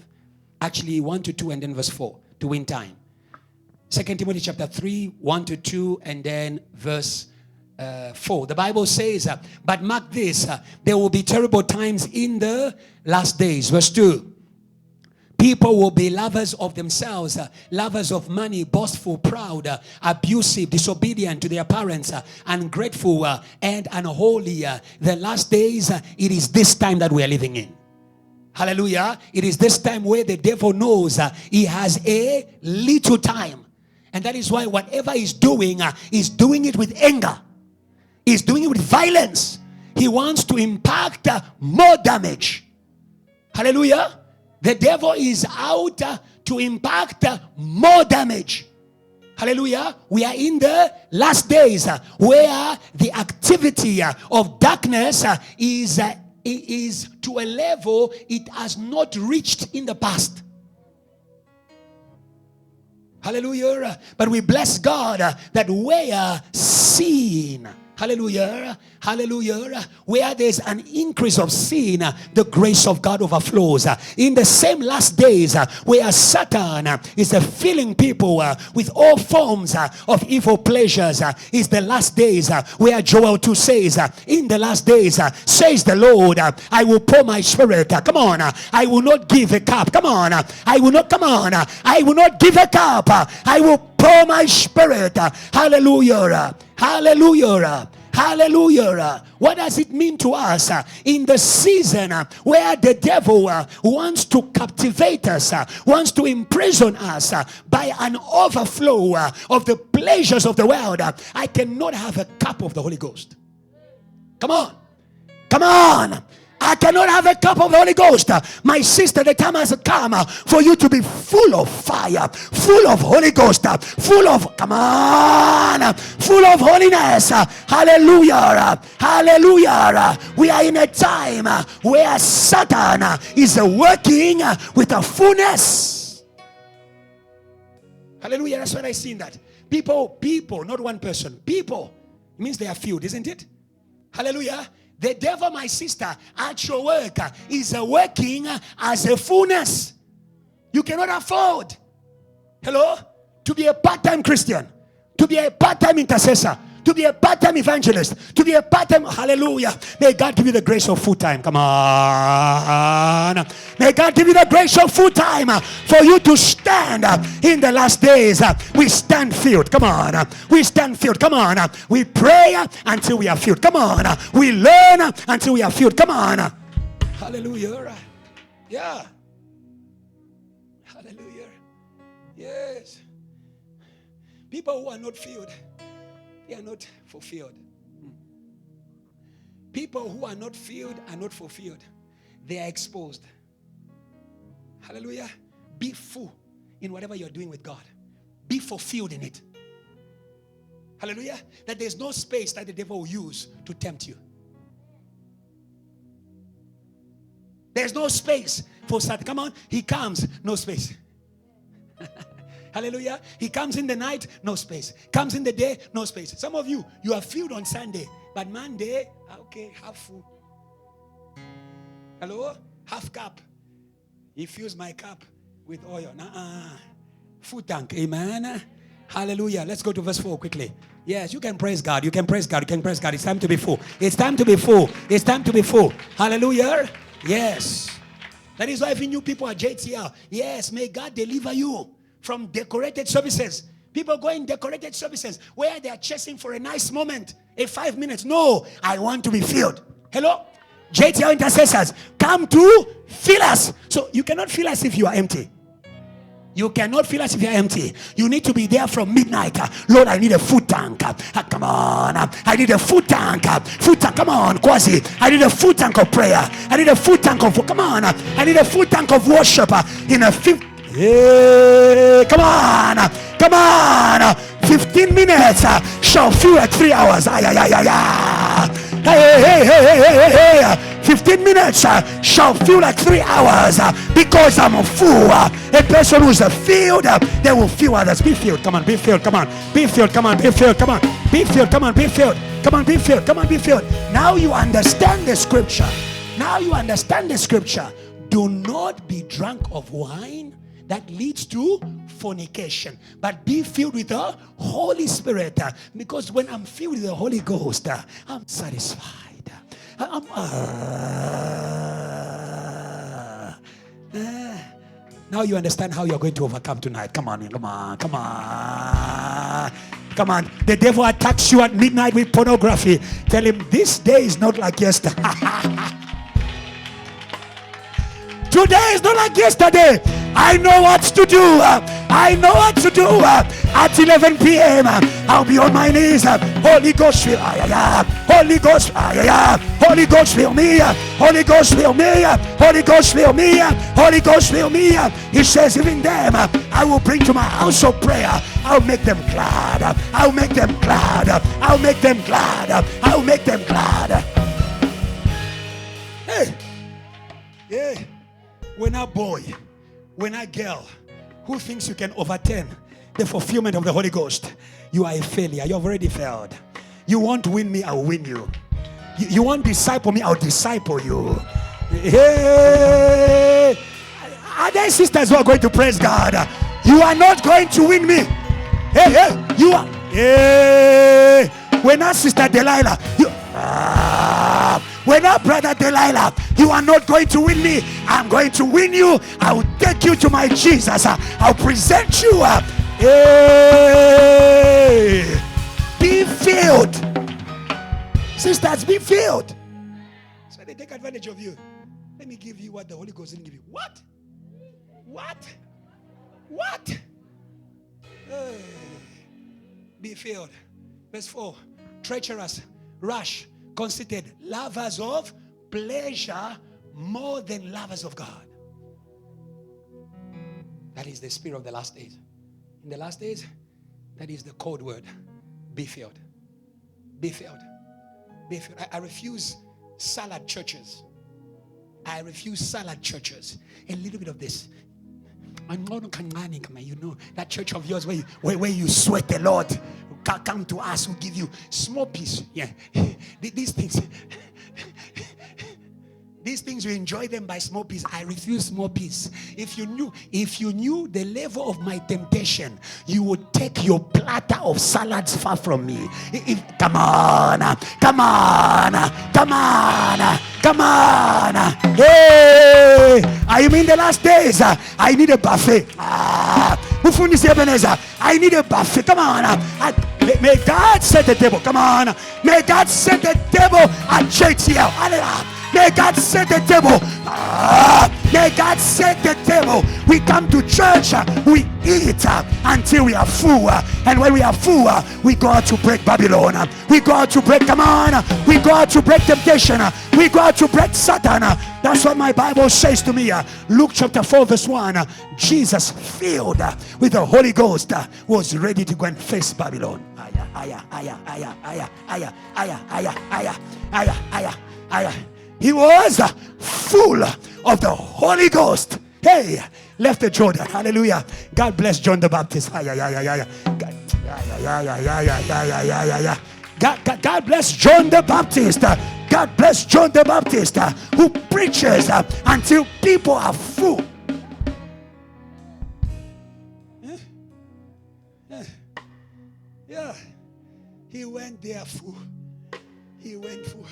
Actually 1 to 2 and then verse 4 to win time. 2 Timothy chapter 3 1 to 2 and then verse 4. The Bible says, but mark this, there will be terrible times in the last days. Verse 2. People will be lovers of themselves, lovers of money, boastful, proud, abusive, disobedient to their parents, ungrateful, and unholy. The last days, it is this time that we are living in. Hallelujah. It is this time where the devil knows he has a little time. And that is why whatever he's doing it with anger. He's doing it with violence. He wants to impact more damage. Hallelujah. The devil is out to impact more damage. Hallelujah. We are in the last days where the activity of darkness is to a level it has not reached in the past. Hallelujah. But we bless God that where sin, hallelujah, hallelujah, where there's an increase of sin, the grace of God overflows. In the same last days where Satan is filling people with all forms of evil pleasures, is the last days where Joel 2 says, in the last days, says the Lord, I will pour my spirit. Come on, I will not give a cup. Come on, I will not, come on, I will not give a cup. I will pour my spirit. Hallelujah. Hallelujah. Hallelujah. What does it mean to us in the season where the devil wants to captivate us, wants to imprison us by an overflow of the pleasures of the world? I cannot have a cup of the Holy Ghost. Come on. Come on. I cannot have a cup of the Holy Ghost. My sister, the time has come for you to be full of fire, full of Holy Ghost, full of, come on, full of holiness. Hallelujah. Hallelujah. We are in a time where Satan is working with a fullness. Hallelujah. That's what I see in that. People, not one person. People, it means they are filled, isn't it? Hallelujah. The devil, my sister, at your work is working as a fullness. You cannot afford, hello, to be a part-time Christian, to be a part-time intercessor, to be a part-time evangelist, to be a part-time, hallelujah. May God give you the grace of full-time. Come on. May God give you the grace of full-time for you to stand in the last days. We stand filled. Come on. We stand filled. Come on. We pray until we are filled. Come on. We learn until we are filled. Come on. Hallelujah. Yeah. Hallelujah. Yes. People who are not filled, they are not fulfilled. People who are not filled are not fulfilled. They are exposed. Hallelujah. Be full in whatever you're doing with God. Be fulfilled in it. Hallelujah. That there's no space that the devil will use to tempt you. There's no space for Satan. Come on. He comes. No space. Hallelujah. He comes in the night, no space. Comes in the day, no space. Some of you, you are filled on Sunday, but Monday, okay, half full. Hello? Half cup. He fills my cup with oil. Full tank. Amen. Hallelujah. Let's go to verse 4 quickly. Yes, you can praise God. You can praise God. You can praise God. It's time to be full. It's time to be full. It's time to be full. Hallelujah. Yes. That is why if you new people at JTL, yes, may God deliver you from decorated services. People go in decorated services where they are chasing for a nice moment, a 5 minutes. No, I want to be filled. Hello? JTL intercessors, come to fill us. So you cannot fill us if you are empty. You cannot fill us if you are empty. You need to be there from midnight. Lord, I need a food tank. Come on. I need a food tank. Food tank. Come on, Kwasi. I need a food tank of prayer. I need a food tank of, come on. I need a food tank of worship in a fifth. Hey, come on, come on. 15 minutes shall feel like 3 hours. Hey. 15 minutes shall feel like 3 hours because I'm a fool. A person who's filled, they will fill others. Be filled. Come on, be filled. Come on, be filled. Come on, be filled. Come on, be filled. Come on, be filled. Come on, be filled. Come on, be filled. Now you understand the scripture. Now you understand the scripture. Do not be drunk of wine that leads to fornication, but be filled with the Holy Spirit, because when I'm filled with the Holy Ghost, I'm satisfied. Now you understand how you're going to overcome tonight. Come on, come on, come on. Come on. The devil attacks you at midnight with pornography. Tell him this day is not like yesterday. Today is not like yesterday. I know what to do. I know what to do. At 11 p.m. I'll be on my knees. Holy Ghost, fill Holy Ghost, Holy Ghost, fill me. Holy Ghost, fill me. Holy Ghost, fill me. Holy Ghost, fill me. He says, even them I will bring to my house of prayer. I'll make them glad. I'll make them glad. I'll make them glad. I'll make them glad. Hey, yeah. When a boy, when a girl who thinks you can overturn the fulfillment of the Holy Ghost, you are a failure. You have already failed. You won't win me, I'll win you. You won't disciple me, I'll disciple you. Hey, are there sisters who are going to praise God? You are not going to win me. Hey, you are. Hey, when our sister Delilah, when our brother Delilah, you are not going to win me. I'm going to win you. I will take you to my Jesus. I'll present you. Hey, be filled. Sisters, be filled. So they take advantage of you. Let me give you what the Holy Ghost didn't give you. What? Hey. Be filled. Verse 4. Treacherous, rash, conceited, lovers of pleasure more than lovers of God. That is the spirit of the last days. In the last days, that is the code word. Be filled. Be filled. Be filled. I refuse salad churches. I refuse salad churches. A little bit of this. You know, that church of yours where you sweat the Lord. Come to us, who give you small piece. Yeah. These things you enjoy them by small piece. I refuse small piece. If you knew the level of my temptation, you would take your platter of salads far from me. Come on. Hey, are you in the last days? I need a buffet. Ebenezer, I need a buffet. Come on. May God set the table. Come on. May God set the table at JTL. May God set the table. May God set the table. We come to church, we eat until we are full. And when we are full, we go out to break Babylon. We go out to break, come on. We go out to break temptation. We go out to break Satan. That's what my Bible says to me. Luke chapter 4 verse 1. Jesus, filled with the Holy Ghost, was ready to go and face Babylon. He was full of the Holy Ghost. Hey, left the Jordan. Hallelujah. God bless John the Baptist. God bless John the Baptist. God bless John the Baptist, who preaches until people are full. Yeah. He went there full. He went full.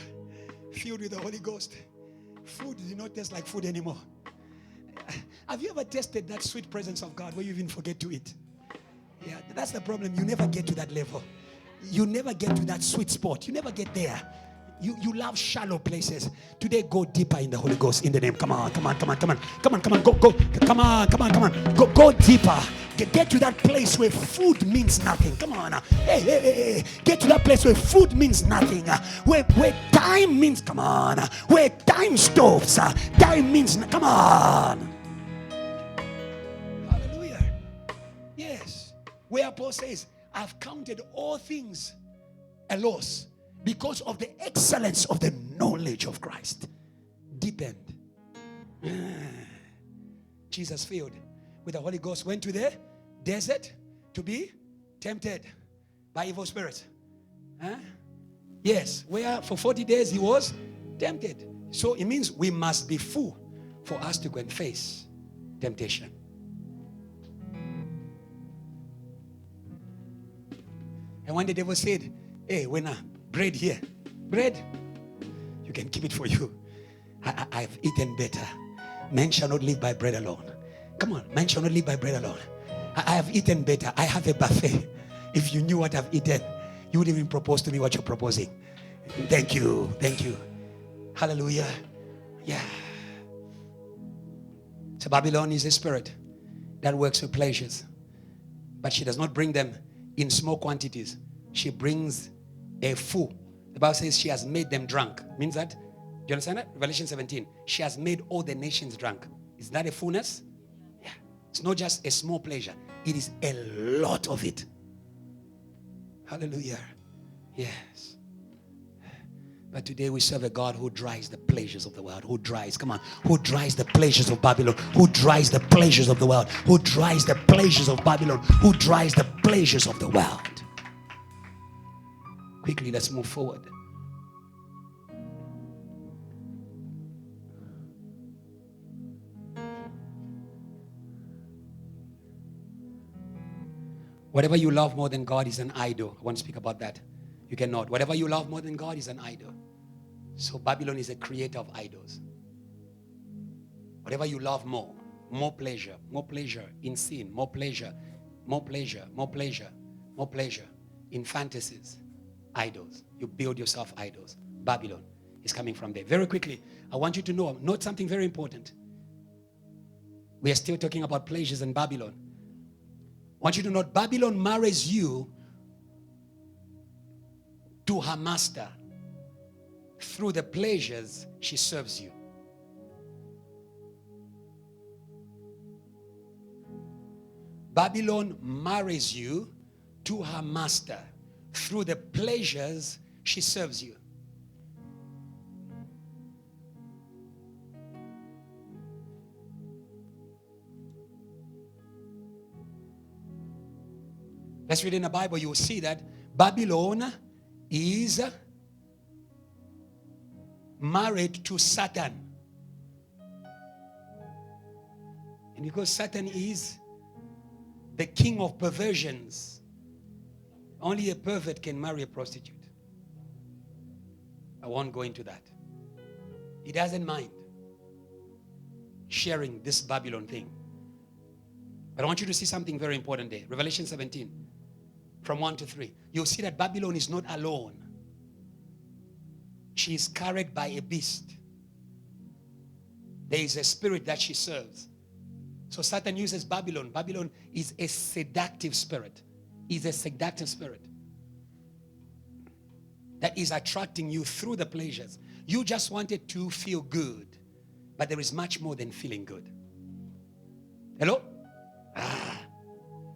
Filled with the Holy Ghost. Food did not taste like food anymore. Have you ever tasted that sweet presence of God where you even forget to eat? Yeah, that's the problem. You never get to that level. You never get to that sweet spot. You never get there. You love shallow places. Today, go deeper in the Holy Ghost in the name. Come on. Go deeper. Get to that place where food means nothing. Come on. Hey. Get to that place where food means nothing. Where time means, come on. Where time stops. Time means, come on. Hallelujah. Yes. Where Paul says, I've counted all things a loss because of the excellence of the knowledge of Christ. Deepened. Jesus filled with the Holy Ghost went to the desert to be tempted by evil spirits. Yes, where for 40 days he was tempted. So it means we must be full for us to go and face temptation. And when the devil said, hey, when bread here, bread, you can keep it for you. I've eaten better. Man shall not live by bread alone. Come on, man shall not live by bread alone. I have eaten better. I have a buffet. If you knew what I've eaten, you wouldn't even propose to me what you're proposing. Thank you. Hallelujah. Yeah. So Babylon is a spirit that works with pleasures. But she does not bring them in small quantities. She brings a full. The Bible says she has made them drunk. Means that? Do you understand that? Revelation 17. She has made all the nations drunk. Is that a fullness? Yeah. It's not just a small pleasure. It is a lot of it. Hallelujah. Yes. But today we serve a God who dries the pleasures of the world. Who dries the pleasures of Babylon. Who dries the pleasures of the world. Who dries the pleasures of Babylon. Who dries the pleasures of the world. Quickly, let's move forward. Whatever you love more than God is an idol. I want to speak about that. You cannot. Whatever you love more than God is an idol. So Babylon is a creator of idols. Whatever you love more pleasure in sin, more pleasure in fantasies, idols. You build yourself idols. Babylon is coming from there. Very quickly, I want you to note something very important. We are still talking about pleasures in Babylon. I want you to note, Babylon marries you to her master through the pleasures she serves you. Babylon marries you to her master through the pleasures she serves you. Let's read in the Bible. You will see that Babylon is married to Satan. And because Satan is the king of perversions, only a pervert can marry a prostitute. I won't go into that. He doesn't mind sharing this Babylon thing. But I want you to see something very important there. Revelation 17, from 1 to 3. You'll see that Babylon is not alone. She is carried by a beast. There is a spirit that she serves. So Satan uses Babylon. Babylon is a seductive spirit. Is a seductive spirit that is attracting you through the pleasures. You just wanted to feel good, but there is much more than feeling good. Hello?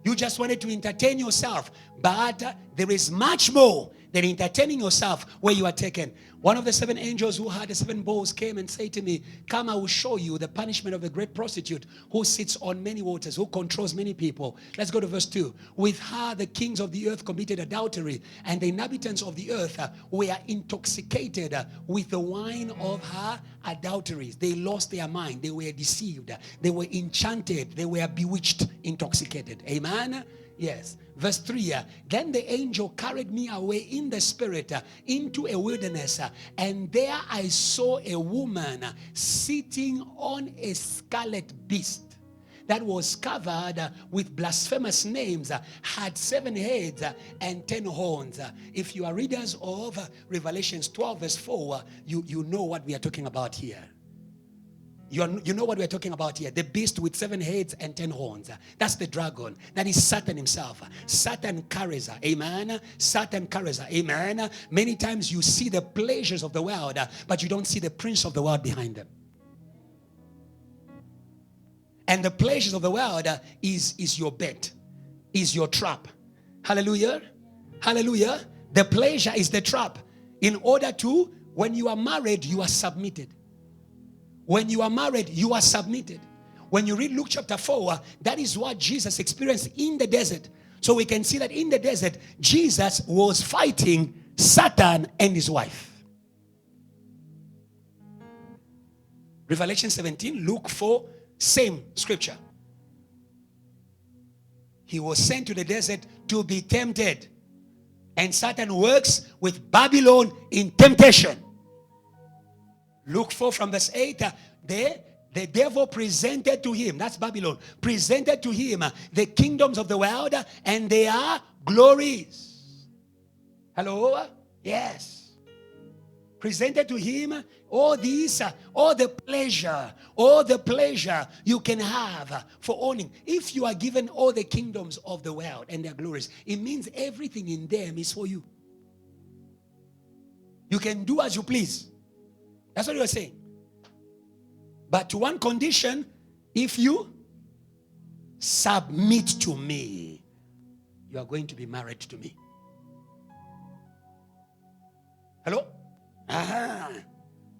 You just wanted to entertain yourself, but there is much more than entertaining yourself where you are taken. One of the 7 angels who had the 7 bowls came and said to me, come, I will show you the punishment of the great prostitute who sits on many waters, who controls many people. Let's go to verse 2. With her the kings of the earth committed adultery, and the inhabitants of the earth were intoxicated with the wine of her adulteries. They lost their mind. They were deceived. They were enchanted. They were bewitched, intoxicated. Amen? Yes. Verse 3, then the angel carried me away in the spirit into a wilderness, and there I saw a woman sitting on a scarlet beast that was covered with blasphemous names, had 7 heads and 10 horns. If you are readers of Revelations 12 verse 4, you know what we are talking about here. You know what we're talking about here. The beast with 7 heads and 10 horns. That's the dragon. That is Satan himself. Satan carries her. Amen. Satan carries her. Amen. Many times you see the pleasures of the world, but you don't see the prince of the world behind them. And the pleasures of the world is your bet, is your trap. Hallelujah. Hallelujah. The pleasure is the trap. In order to, when you are married, you are submitted. When you are married, you are submitted. When you read Luke chapter 4, that is what Jesus experienced in the desert. So we can see that in the desert, Jesus was fighting Satan and his wife. Revelation 17, Luke 4, same scripture. He was sent to the desert to be tempted. And Satan works with Babylon in temptation. Luke 4 from verse 8, the devil presented to him, that's Babylon, presented to him the kingdoms of the world and their glories. Hello? Yes. presented to him all the pleasure you can have for owning. If you are given all the kingdoms of the world and their glories, it means everything in them is for you. You can do as you please. That's what you are saying. But to one condition, if you submit to me, you are going to be married to me. Hello?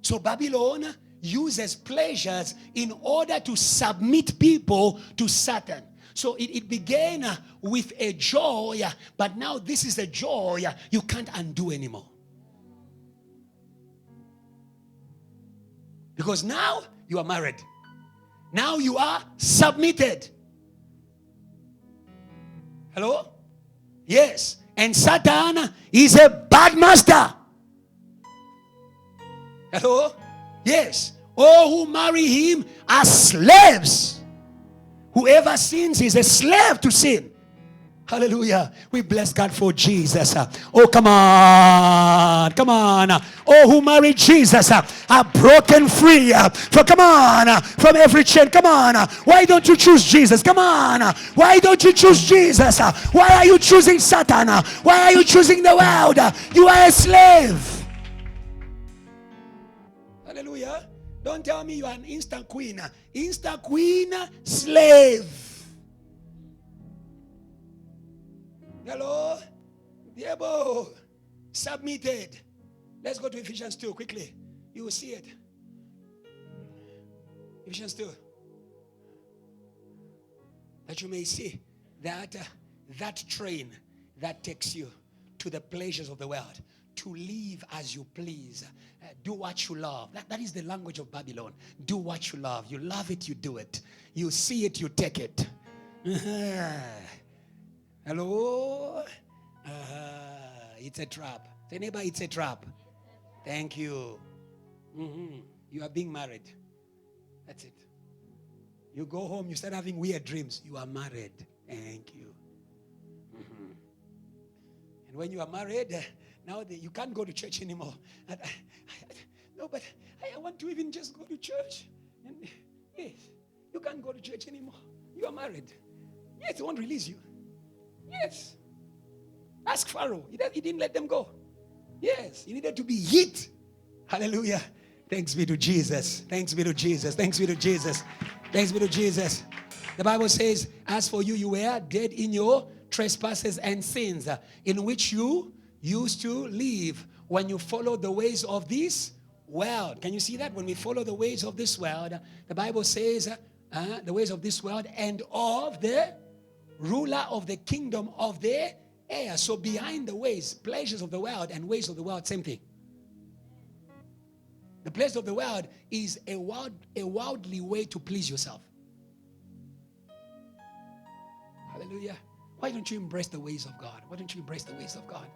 So Babylon uses pleasures in order to submit people to Satan. So it began with a joy, but now this is a joy you can't undo anymore. Because now you are married. Now you are submitted. Hello? Yes. And Satan is a bad master. Hello? Yes. All who marry him are slaves. Whoever sins is a slave to sin. Hallelujah. We bless God for Jesus. Oh, come on. Come on. All who marry Jesus are broken free. Come on. From every chain. Come on. Why don't you choose Jesus? Come on. Why don't you choose Jesus? Why are you choosing Satan? Why are you choosing the world? You are a slave. Hallelujah. Don't tell me you are an instant queen. Instant queen, slave. Hello? Diabo. Submitted. Let's go to Ephesians 2 quickly. You will see it. Ephesians 2. That you may see that that train that takes you to the pleasures of the world. To live as you please. Do what you love. That is the language of Babylon. Do what you love. You love it, you do it. You see it, you take it. Hello? It's a trap. Say, neighbor, it's a trap. Thank you. You are being married. That's it. You go home, you start having weird dreams. You are married. Thank you. And when you are married, now you can't go to church anymore. No, but I want to even just go to church. And yes, you can't go to church anymore. You are married. Yes, they won't release you. Yes. Ask Pharaoh. He didn't let them go. Yes, he needed to be hit. Hallelujah. Thanks be to Jesus. Thanks be to Jesus. Thanks be to Jesus. Thanks be to Jesus. The Bible says, as for you, you were dead in your trespasses and sins, in which you used to live when you followed the ways of this world. Can you see that? When we follow the ways of this world, the Bible says, the ways of this world and of the ruler of the kingdom of the air. So behind the ways, pleasures of the world and ways of the world, same thing. The pleasure of the world is a worldly way to please yourself. Hallelujah. Why don't you embrace the ways of God? Why don't you embrace the ways of God?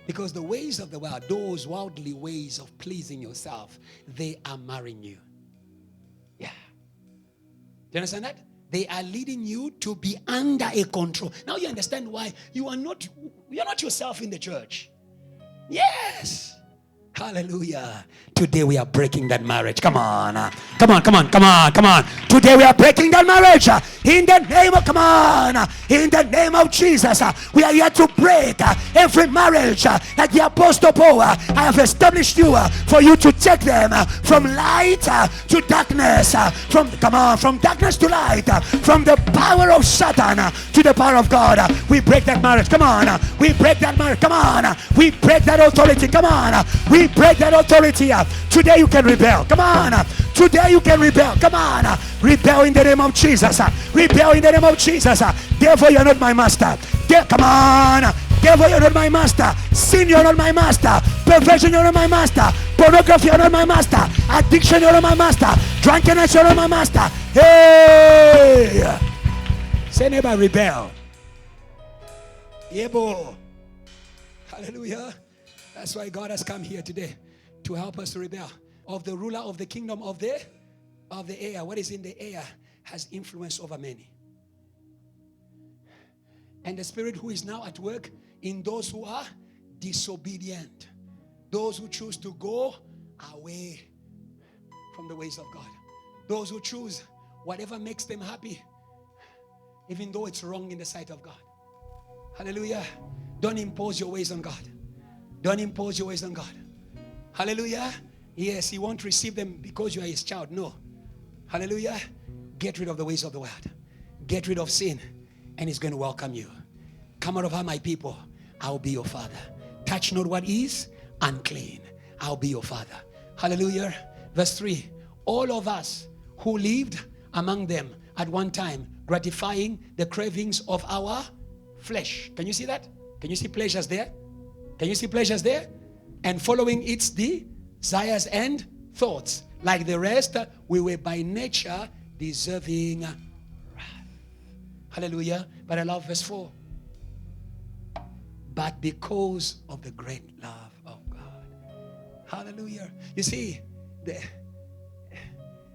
Because the ways of the world, those worldly ways of pleasing yourself, they are marrying you. Yeah. Do you understand that? They are leading you to be under a control. Now you understand why you're not yourself in the church. Yes. Hallelujah. Today we are breaking that marriage. Come on. Come on. Today we are breaking that marriage. In the name of, in the name of Jesus. We are here to break every marriage. Like the Apostle Paul, I have established you for you to take them from light to darkness. From darkness to light. From the power of Satan to the power of God. We break that marriage. Come on. We break that marriage. Come on. We break that authority. Come on. We break that authority. Today you can rebel. Come on. Today you can rebel. Come on. Rebel in the name of Jesus. Rebel in the name of Jesus. Devil, you're not my master. Come on. Devil, you're not my master. Sin, you're not my master. Perversion, you're not my master. Pornography, you're not my master. Addiction, you're not my master. Drunkenness, you're not my master. Hey! Say neighbor, rebel. Yebo. Hallelujah. That's why God has come here today to help us to rebel. Of the ruler of the kingdom of the air. What is in the air has influence over many. And the spirit who is now at work in those who are disobedient. Those who choose to go away from the ways of God. Those who choose whatever makes them happy, even though it's wrong in the sight of God. Hallelujah. Don't impose your ways on God. Don't impose your ways on God. Hallelujah. Yes, He won't receive them because you are His child. No. Hallelujah. Get rid of the ways of the world. Get rid of sin, and He's going to welcome you. Come out of her, my people. I'll be your Father. Touch not what is unclean. I'll be your Father. Hallelujah. Verse 3. All of us who lived among them at one time, gratifying the cravings of our flesh. Can you see that? Can you see pleasures there? Can you see pleasures there? And following its desires and thoughts. Like the rest, we were by nature deserving wrath. Hallelujah. But I love verse 4. But because of the great love of God. Hallelujah. You see,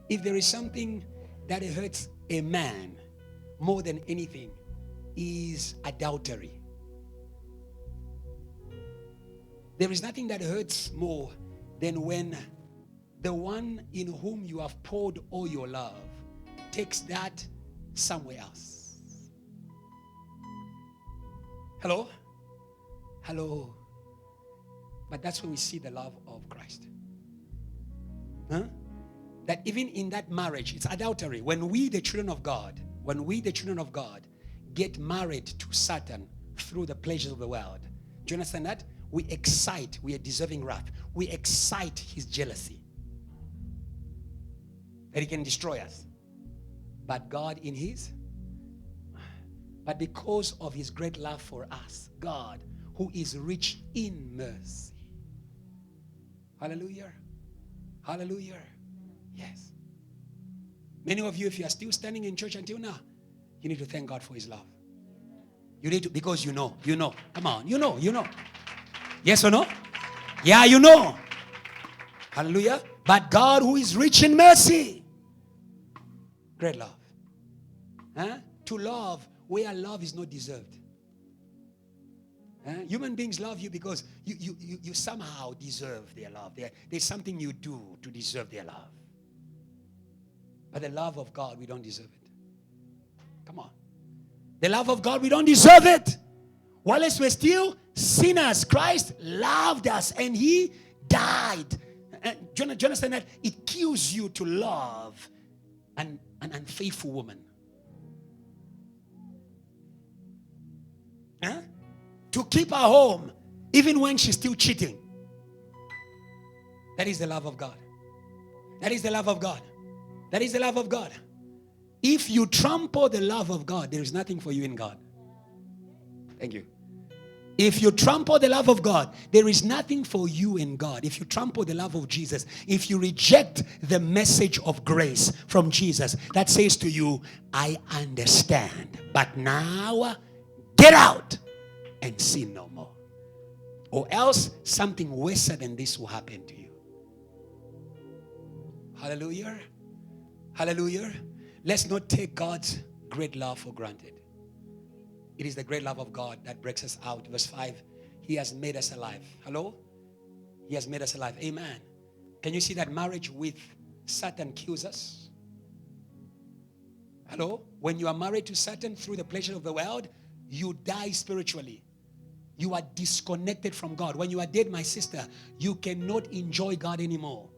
if there is something that hurts a man more than anything, is adultery. There is nothing that hurts more than when the one in whom you have poured all your love takes that somewhere else. Hello? Hello. But that's when we see the love of Christ. Huh? That even in that marriage, it's adultery. When we, the children of God, get married to Satan through the pleasures of the world, do you understand that? We are deserving wrath. We excite his jealousy. That he can destroy us. But but because of his great love for us, God, who is rich in mercy. Hallelujah. Hallelujah. Yes. Many of you, if you are still standing in church until now, you need to thank God for his love. You need to, because you know. Come on, you know. Yes or no? Yeah, you know. Hallelujah. But God, who is rich in mercy. Great love. Huh? To love where love is not deserved. Human beings love you because you somehow deserve their love. There's something you do to deserve their love. But the love of God, we don't deserve it. Come on. The love of God, we don't deserve it. Whilst we're still sinners, Christ loved us and he died. Do you understand that? It kills you to love an unfaithful woman. Huh? To keep her home, even when she's still cheating. That is the love of God. That is the love of God. That is the love of God. If you trample the love of God, there is nothing for you in God. Thank you. If you trample the love of God, there is nothing for you in God. If you trample the love of Jesus, if you reject the message of grace from Jesus that says to you, I understand, but now get out and sin no more. Or else something worse than this will happen to you. Hallelujah. Hallelujah. Let's not take God's great love for granted. It is the great love of God that breaks us out. Verse 5, he has made us alive. Hello? He has made us alive. Amen. Can you see that marriage with Satan kills us? Hello? When you are married to Satan through the pleasure of the world, you die spiritually. You are disconnected from God. When you are dead, my sister, you cannot enjoy God anymore.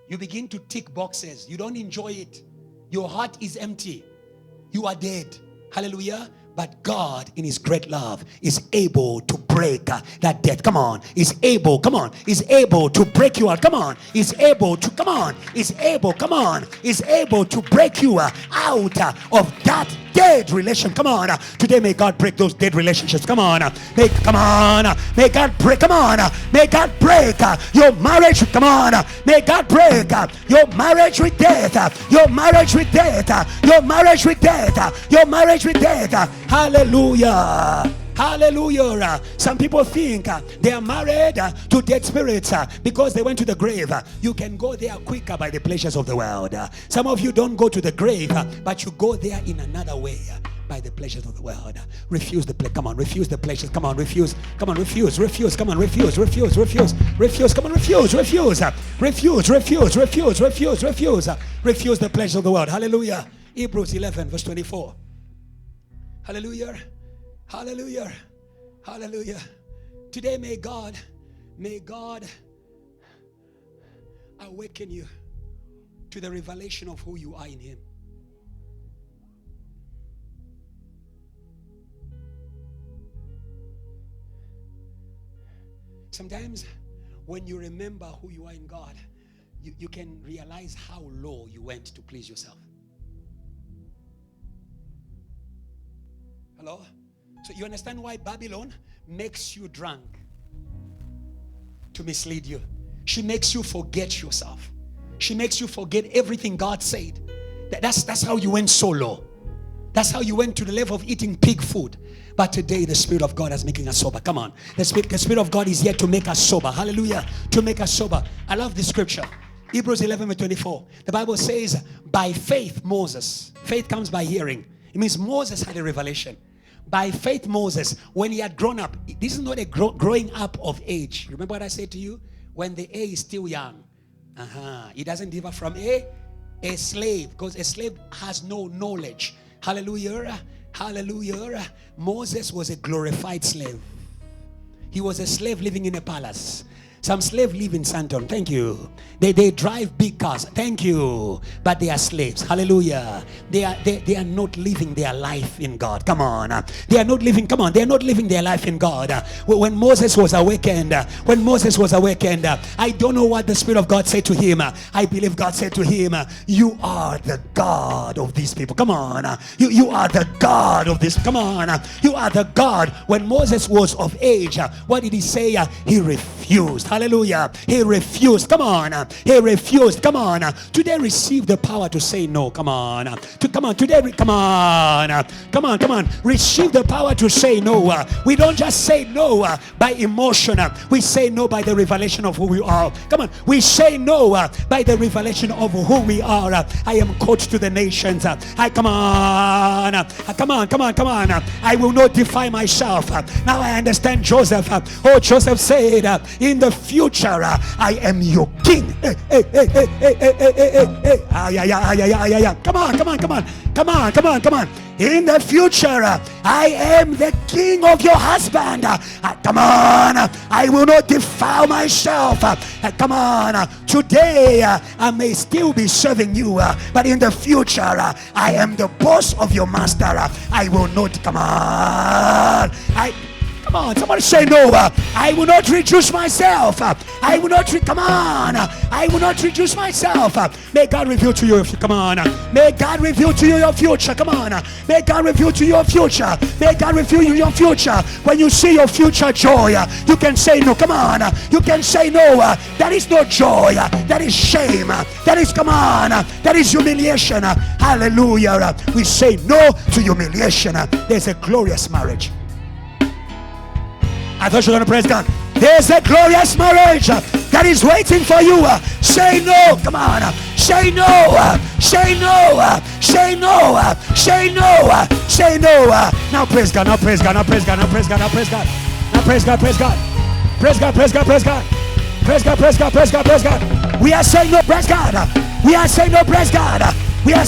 You begin to tick boxes. You don't enjoy it. Your heart is empty. You are dead. Hallelujah. But God, in his great love, is able to break that death. Come on. Is able to break you out. Come on. Is able to break you out of that dead relation. Come on. Today may God break those dead relationships. May God break. May God break your marriage. May God break your marriage with death. Your marriage with death. Hallelujah. Hallelujah. Some people think they are married to dead spirits because they went to the grave. You can go there quicker by the pleasures of the world. Some of you don't go to the grave, but you go there in another way. by the pleasures of the world. Refuse the pleasure. Come on, refuse the pleasures. Come on, refuse. Come on, refuse. Come on, refuse. Come on, refuse. Refuse the pleasures of the world. Hallelujah. Hebrews 11 verse 24. Hallelujah. Today may God awaken you to the revelation of who you are in Him. Sometimes when you remember who you are in God, you can realize how low you went to please yourself. Hello? So you understand why Babylon makes you drunk? To mislead you. She makes you forget yourself. She makes you forget everything God said. That's how you went so low. That's how you went to the level of eating pig food. But today the Spirit of God is making us sober. Come on. The Spirit of God is here to make us sober. Hallelujah. To make us sober. I love this scripture. Hebrews 11 verse 24. The Bible says, by faith Moses. Faith comes by hearing. It means Moses had a revelation. By faith Moses, when he had grown up. This is not a growing up of age. Remember what I said to you? When the A is still young. He doesn't differ from a slave. Because a slave has no knowledge. Hallelujah. Moses was a glorified slave. He was a slave living in a palace. Some slaves live in Santon. Thank you. They drive big cars. Thank you. But they are slaves. Hallelujah. They are not living their life in God. Come on. They are not living. Come on. They are not living their life in God. When Moses was awakened, I don't know what the Spirit of God said to him. I believe God said to him, you are the God of these people. Come on. You are the God of this. Come on. You are the God. When Moses was of age, what did he say? He refused. Hallelujah. He refused. Come on. He refused. Come on. Today receive the power to say no. Come on. Today, come on. Receive the power to say no. We don't just say no by emotion. We say no by the revelation of who we are. Come on. We say no by the revelation of who we are. I am called to the nations. Come on. I will not defy myself. Now I understand Joseph. Joseph said, in the future, I am your king. Come on. In the future, I am the king of your husband. Come on. I will not defile myself. Come on. Today, I may still be serving you, but in the future, I am the boss of your master. I will not. Come on. Come on, somebody say no. I will not reduce myself. I will not reduce myself. May God reveal to you. Come on. May God reveal to you your future. Come on. May God reveal to you your future. May God reveal you your future. When you see your future joy, you can say no. Come on. You can say no. That is not joy. That is shame. That is, come on. That is humiliation. Hallelujah. We say no to humiliation. There's a glorious marriage. I thought you were going to praise God. There's a glorious marriage that is waiting for you. Say no. Come on. Say no. Say no. Say no. Say no. Say no. Now praise God. Now praise God. Now praise God. Now praise God. Now praise God. Now praise God. Praise God. Praise God. Praise God. Praise God. Praise God. Praise God. Praise God. Praise God. We are saying no. Praise God. We are saying no. Praise God. We are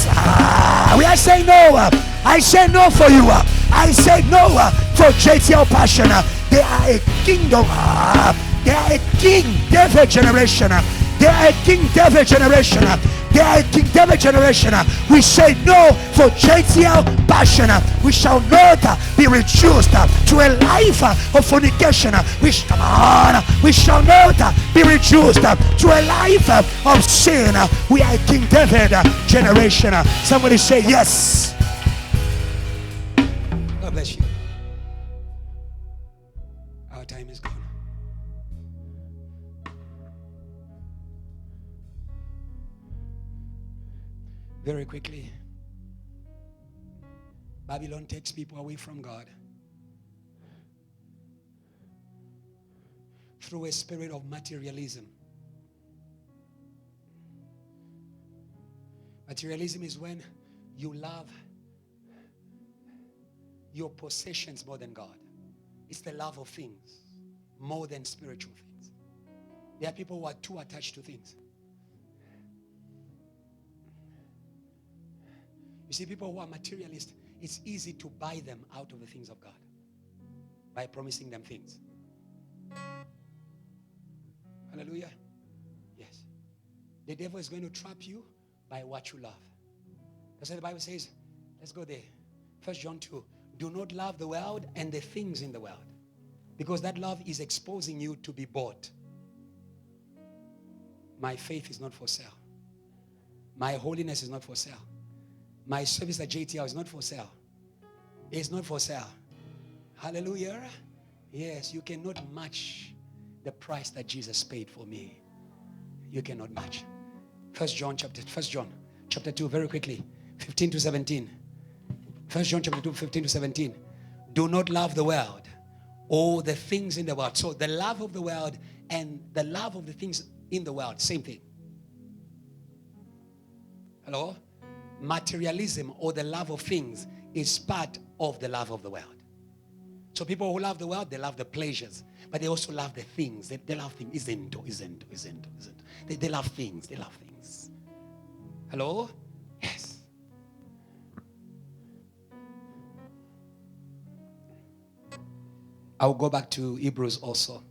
saying no. I say no for you. I say no for JTL Passion. They are a kingdom. They are a King David generation. They are a King David generation. They are a King David generation. We say no for JTL Passion. We shall not be reduced to a life of fornication. We shall not be reduced to a life of sin. We are a King David generation. Somebody say yes. God bless you. Our time is gone. Very quickly, Babylon takes people away from God through a spirit of materialism. Materialism is when you love your possessions more than God. It's the love of things more than spiritual things. There are people who are too attached to things. You see, people who are materialist, it's easy to buy them out of the things of God by promising them things. Hallelujah. Yes. The devil is going to trap you by what you love. That's why the Bible says, let's go there. 1 John 2. Do not love the world and the things in the world, because that love is exposing you to be bought. My faith is not for sale. My holiness is not for sale. My service at JTL is not for sale. It's not for sale. Hallelujah. Yes, you cannot match the price that Jesus paid for me. You cannot match. 1 John chapter 2, very quickly, 15 to 17. 1 John chapter 2, 15 to 17. Do not love the world or the things in the world. So the love of the world and the love of the things in the world, same thing. Hello? Materialism or the love of things is part of the love of the world. So people who love the world, they love the pleasures, but they also love the things. They love things. Isn't. They love things. They love things. Hello? Yes. I'll go back to Hebrews also.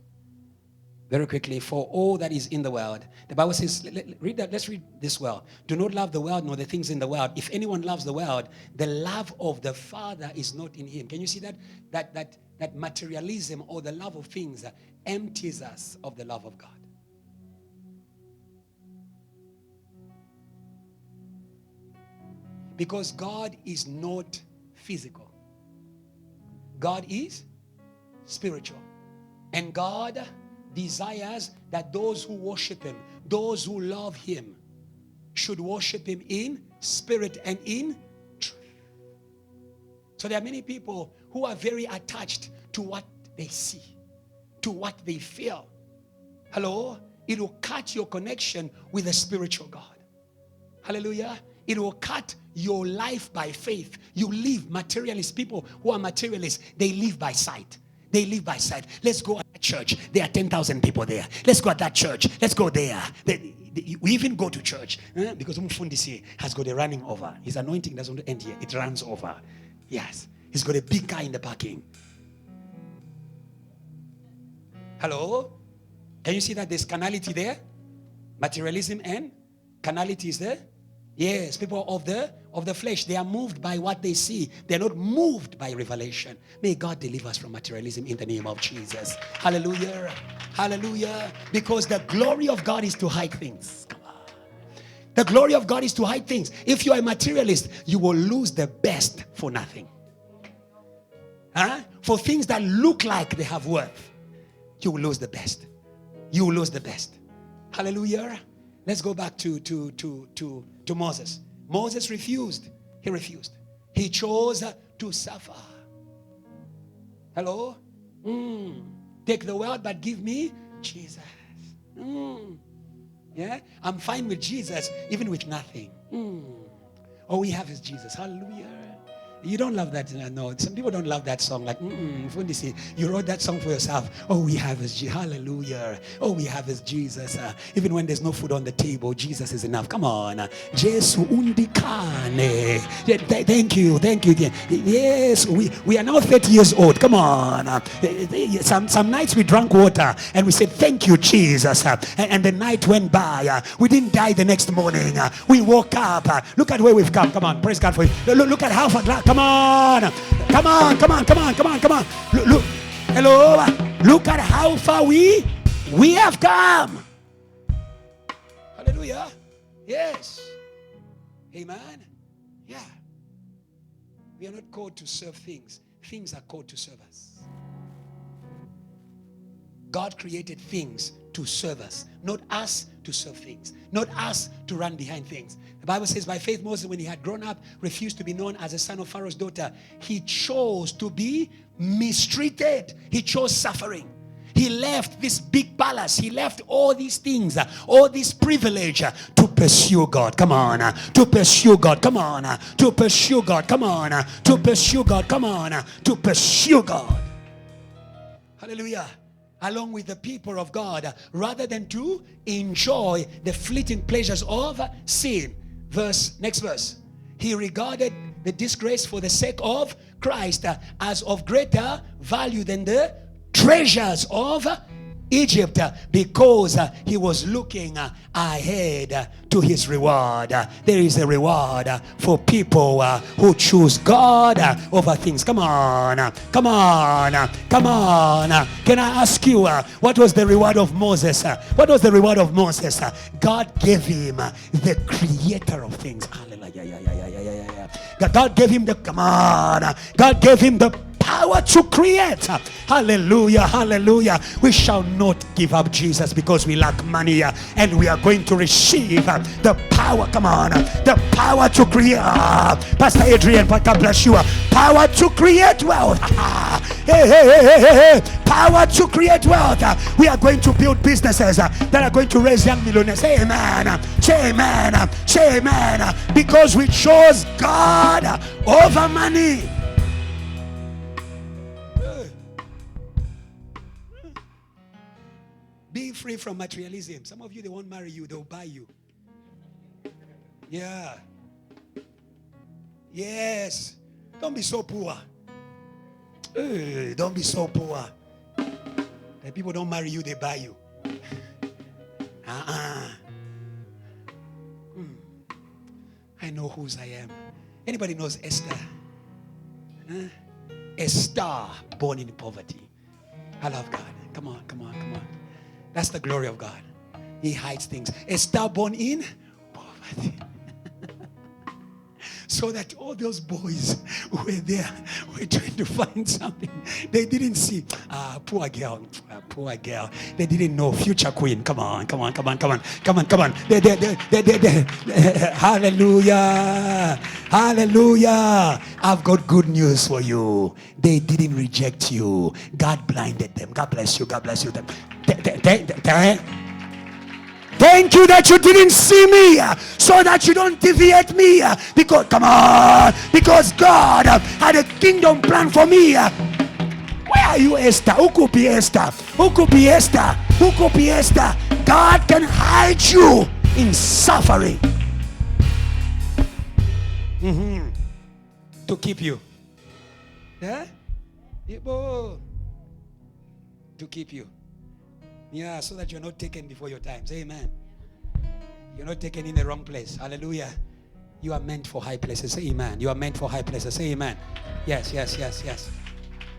Very quickly. For all that is in the world. The Bible says, read that. Let's read this well. Do not love the world nor the things in the world. If anyone loves the world, the love of the Father is not in him. Can you see that? That materialism or the love of things empties us of the love of God. Because God is not physical. God is spiritual. And God desires that those who worship him, those who love him, should worship him in spirit and in truth. So there are many people who are very attached to what they see, to what they feel. Hello? It will cut your connection with the spiritual God. Hallelujah. It will cut your life by faith. You live materialist. People who are materialists, they live by sight. They live by sight. Let's go at that church. There are 10,000 people there. Let's go at that church. Let's go there. We even go to church because Umfundisi has got a running over. His anointing doesn't end here. It runs over. Yes. He's got a big car in the parking. Hello? Can you see that there's carnality there? Materialism and carnality is there? Yes, people of the flesh, they are moved by what they see. They're not moved by revelation. May God deliver us from materialism in the name of Jesus. Hallelujah. Hallelujah. Because the glory of God is to hide things. Come on. The glory of God is to hide things. If you are a materialist, you will lose the best for nothing. For things that look like they have worth, you will lose the best. You will lose the best. Hallelujah. Let's go back to Moses. Moses refused. He refused. He chose to suffer. Hello? Take the world, but give me Jesus. Yeah? I'm fine with Jesus, even with nothing. All we have is Jesus. Hallelujah. You don't love that. No, some people don't love that song. Like, you wrote that song for yourself. All we have is Jesus. Hallelujah. All we have is Jesus. Even when there's no food on the table, Jesus is enough. Come on. Jesu undikane. Thank you. Yes, we are now 30 years old. Come on. Some nights we drank water and we said, thank you, Jesus. And the night went by. We didn't die the next morning. We woke up. Look at where we've come. Come on. Praise God for it. Look at how far. Come on. Look. Hello. Look at how far we have come. Hallelujah. Yes. Amen. Yeah. We are not called to serve things. Things are called to serve us. God created things to serve us, not us to serve things, not us to run behind things. The Bible says by faith Moses, when he had grown up, refused to be known as a son of Pharaoh's daughter. He chose to be mistreated. He chose suffering. He left this big palace. He left all these things, all this privilege to pursue God. Come on. To pursue God. Come on. To pursue God. Come on. To pursue God. Come on. To pursue God. Hallelujah. Along with the people of God, rather than to enjoy the fleeting pleasures of sin. Next verse. He regarded the disgrace for the sake of Christ as of greater value than the treasures of Egypt, because he was looking ahead to his reward. There is a reward for people who choose God over things. Come on, come on, come on. Can I ask you, what was the reward of Moses? What was the reward of Moses? God gave him the creator of things. Hallelujah. God gave him God gave him the power to create. Hallelujah, hallelujah. We shall not give up Jesus because we lack money, and we are going to receive the power. Come on, the power to create. Pastor Adrian, God bless you. Power to create wealth. Power to create wealth. We are going to build businesses that are going to raise young millionaires. Say amen. Say amen. Say amen. Because we chose God over money. Be free from materialism. Some of you, they won't marry you, they'll buy you. Yeah. Yes. Don't be so poor. Don't be so poor. The people don't marry you, they buy you. I know whose I am. Anybody knows Esther? A star born in poverty. I love God. Come on, come on, come on. That's the glory of God. He hides things. A star born in poverty. So that all those boys who were there were trying to find something. They didn't see. Poor girl. Poor girl. They didn't know. Future queen. Come on, come on, come on, come on, come on, come on. Hallelujah. Hallelujah. I've got good news for you. They didn't reject you. God blinded them. God bless you. God bless you. Thank you that you didn't see me, so that you don't deviate me. Because, come on, because God had a kingdom plan for me. Where are you, Esther? Who could be Esther? Who could be Esther? Who could be Esther? God can hide you in suffering. To keep you. Yeah? To keep you. Yeah, so that you're not taken before your time. Say amen. You're not taken in the wrong place. Hallelujah. You are meant for high places. Say amen. You are meant for high places. Say amen. Yes, yes, yes, yes.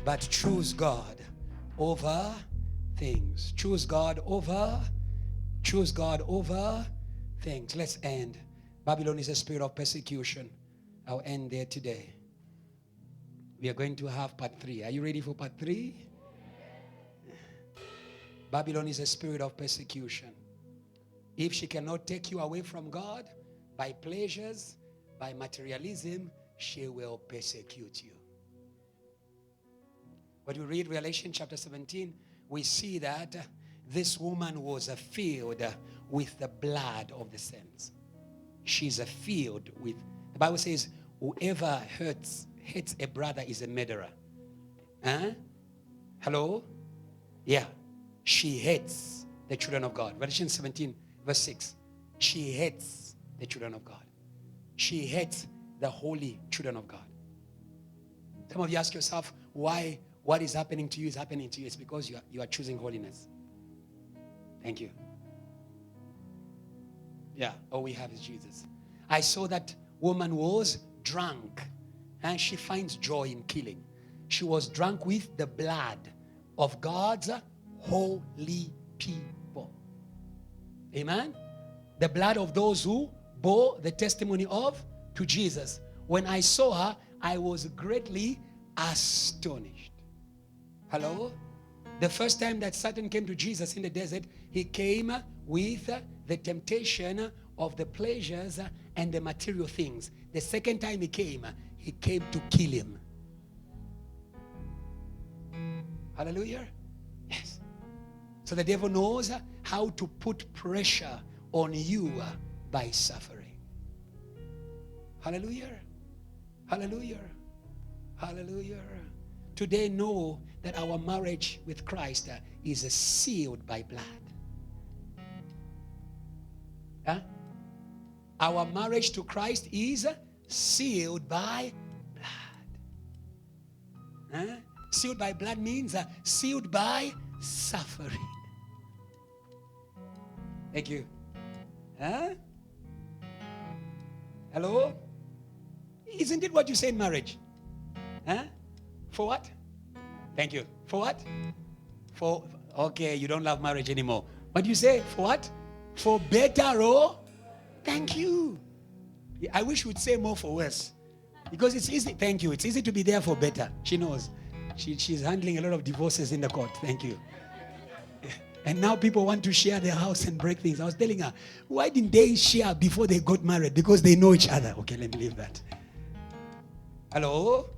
But choose God over things. Choose God over things. Let's end. Babylon is a spirit of persecution. I'll end there today. We are going to have part 3. Are you ready for part 3? Babylon is a spirit of persecution. If she cannot take you away from God by pleasures, by materialism, she will persecute you. When we read Revelation chapter 17, we see that this woman was filled with the blood of the saints. She's filled with, the Bible says, whoever hates a brother is a murderer. Huh? Hello? Yeah. She hates the children of God. Revelation 17 verse 6. She hates the children of God. She hates the holy children of God. Some of you ask yourself, why what is happening to you is happening to you. It's because you are choosing holiness. Thank you. Yeah, all we have is Jesus. I saw that woman was drunk, and she finds joy in killing. She was drunk with the blood of God's holy people. Amen. The blood of those who bore the testimony to Jesus. When I saw her, I was greatly astonished. Hello? The first time that Satan came to Jesus in the desert, he came with the temptation of the pleasures and the material things. The second time he came to kill him. Hallelujah. Yes. So the devil knows how to put pressure on you by suffering. Hallelujah. Hallelujah. Hallelujah. Today, know that our marriage with Christ is sealed by blood. Huh? Our marriage to Christ is sealed by blood. Huh? Sealed by blood means sealed by suffering. Thank you. Huh? Hello? Isn't it what you say in marriage? Huh? For what? Thank you. For what? For, okay, you don't love marriage anymore. What do you say? For what? For better or? Thank you. I wish we'd say more for worse. Because it's easy. Thank you. It's easy to be there for better. She knows. She's handling a lot of divorces in the court. Thank you. And now people want to share their house and break things. I was telling her, why didn't they share before they got married? Because they know each other. Okay, let me leave that. Hello?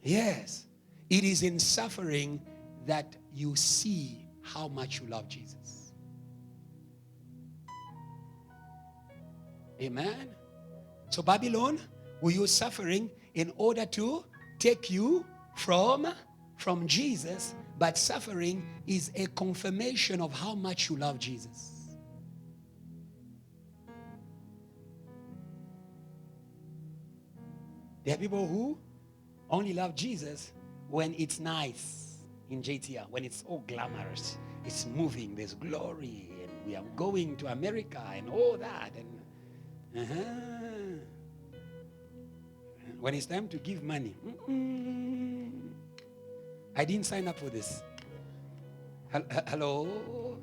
Yes. It is in suffering that you see how much you love Jesus. Amen. So Babylon will use suffering in order to take you from Jesus. But suffering is a confirmation of how much you love Jesus. There are people who only love Jesus when it's nice in JTR, when it's all glamorous, it's moving, there's glory, and we are going to America and all that. And when it's time to give money, I didn't sign up for this. Hello?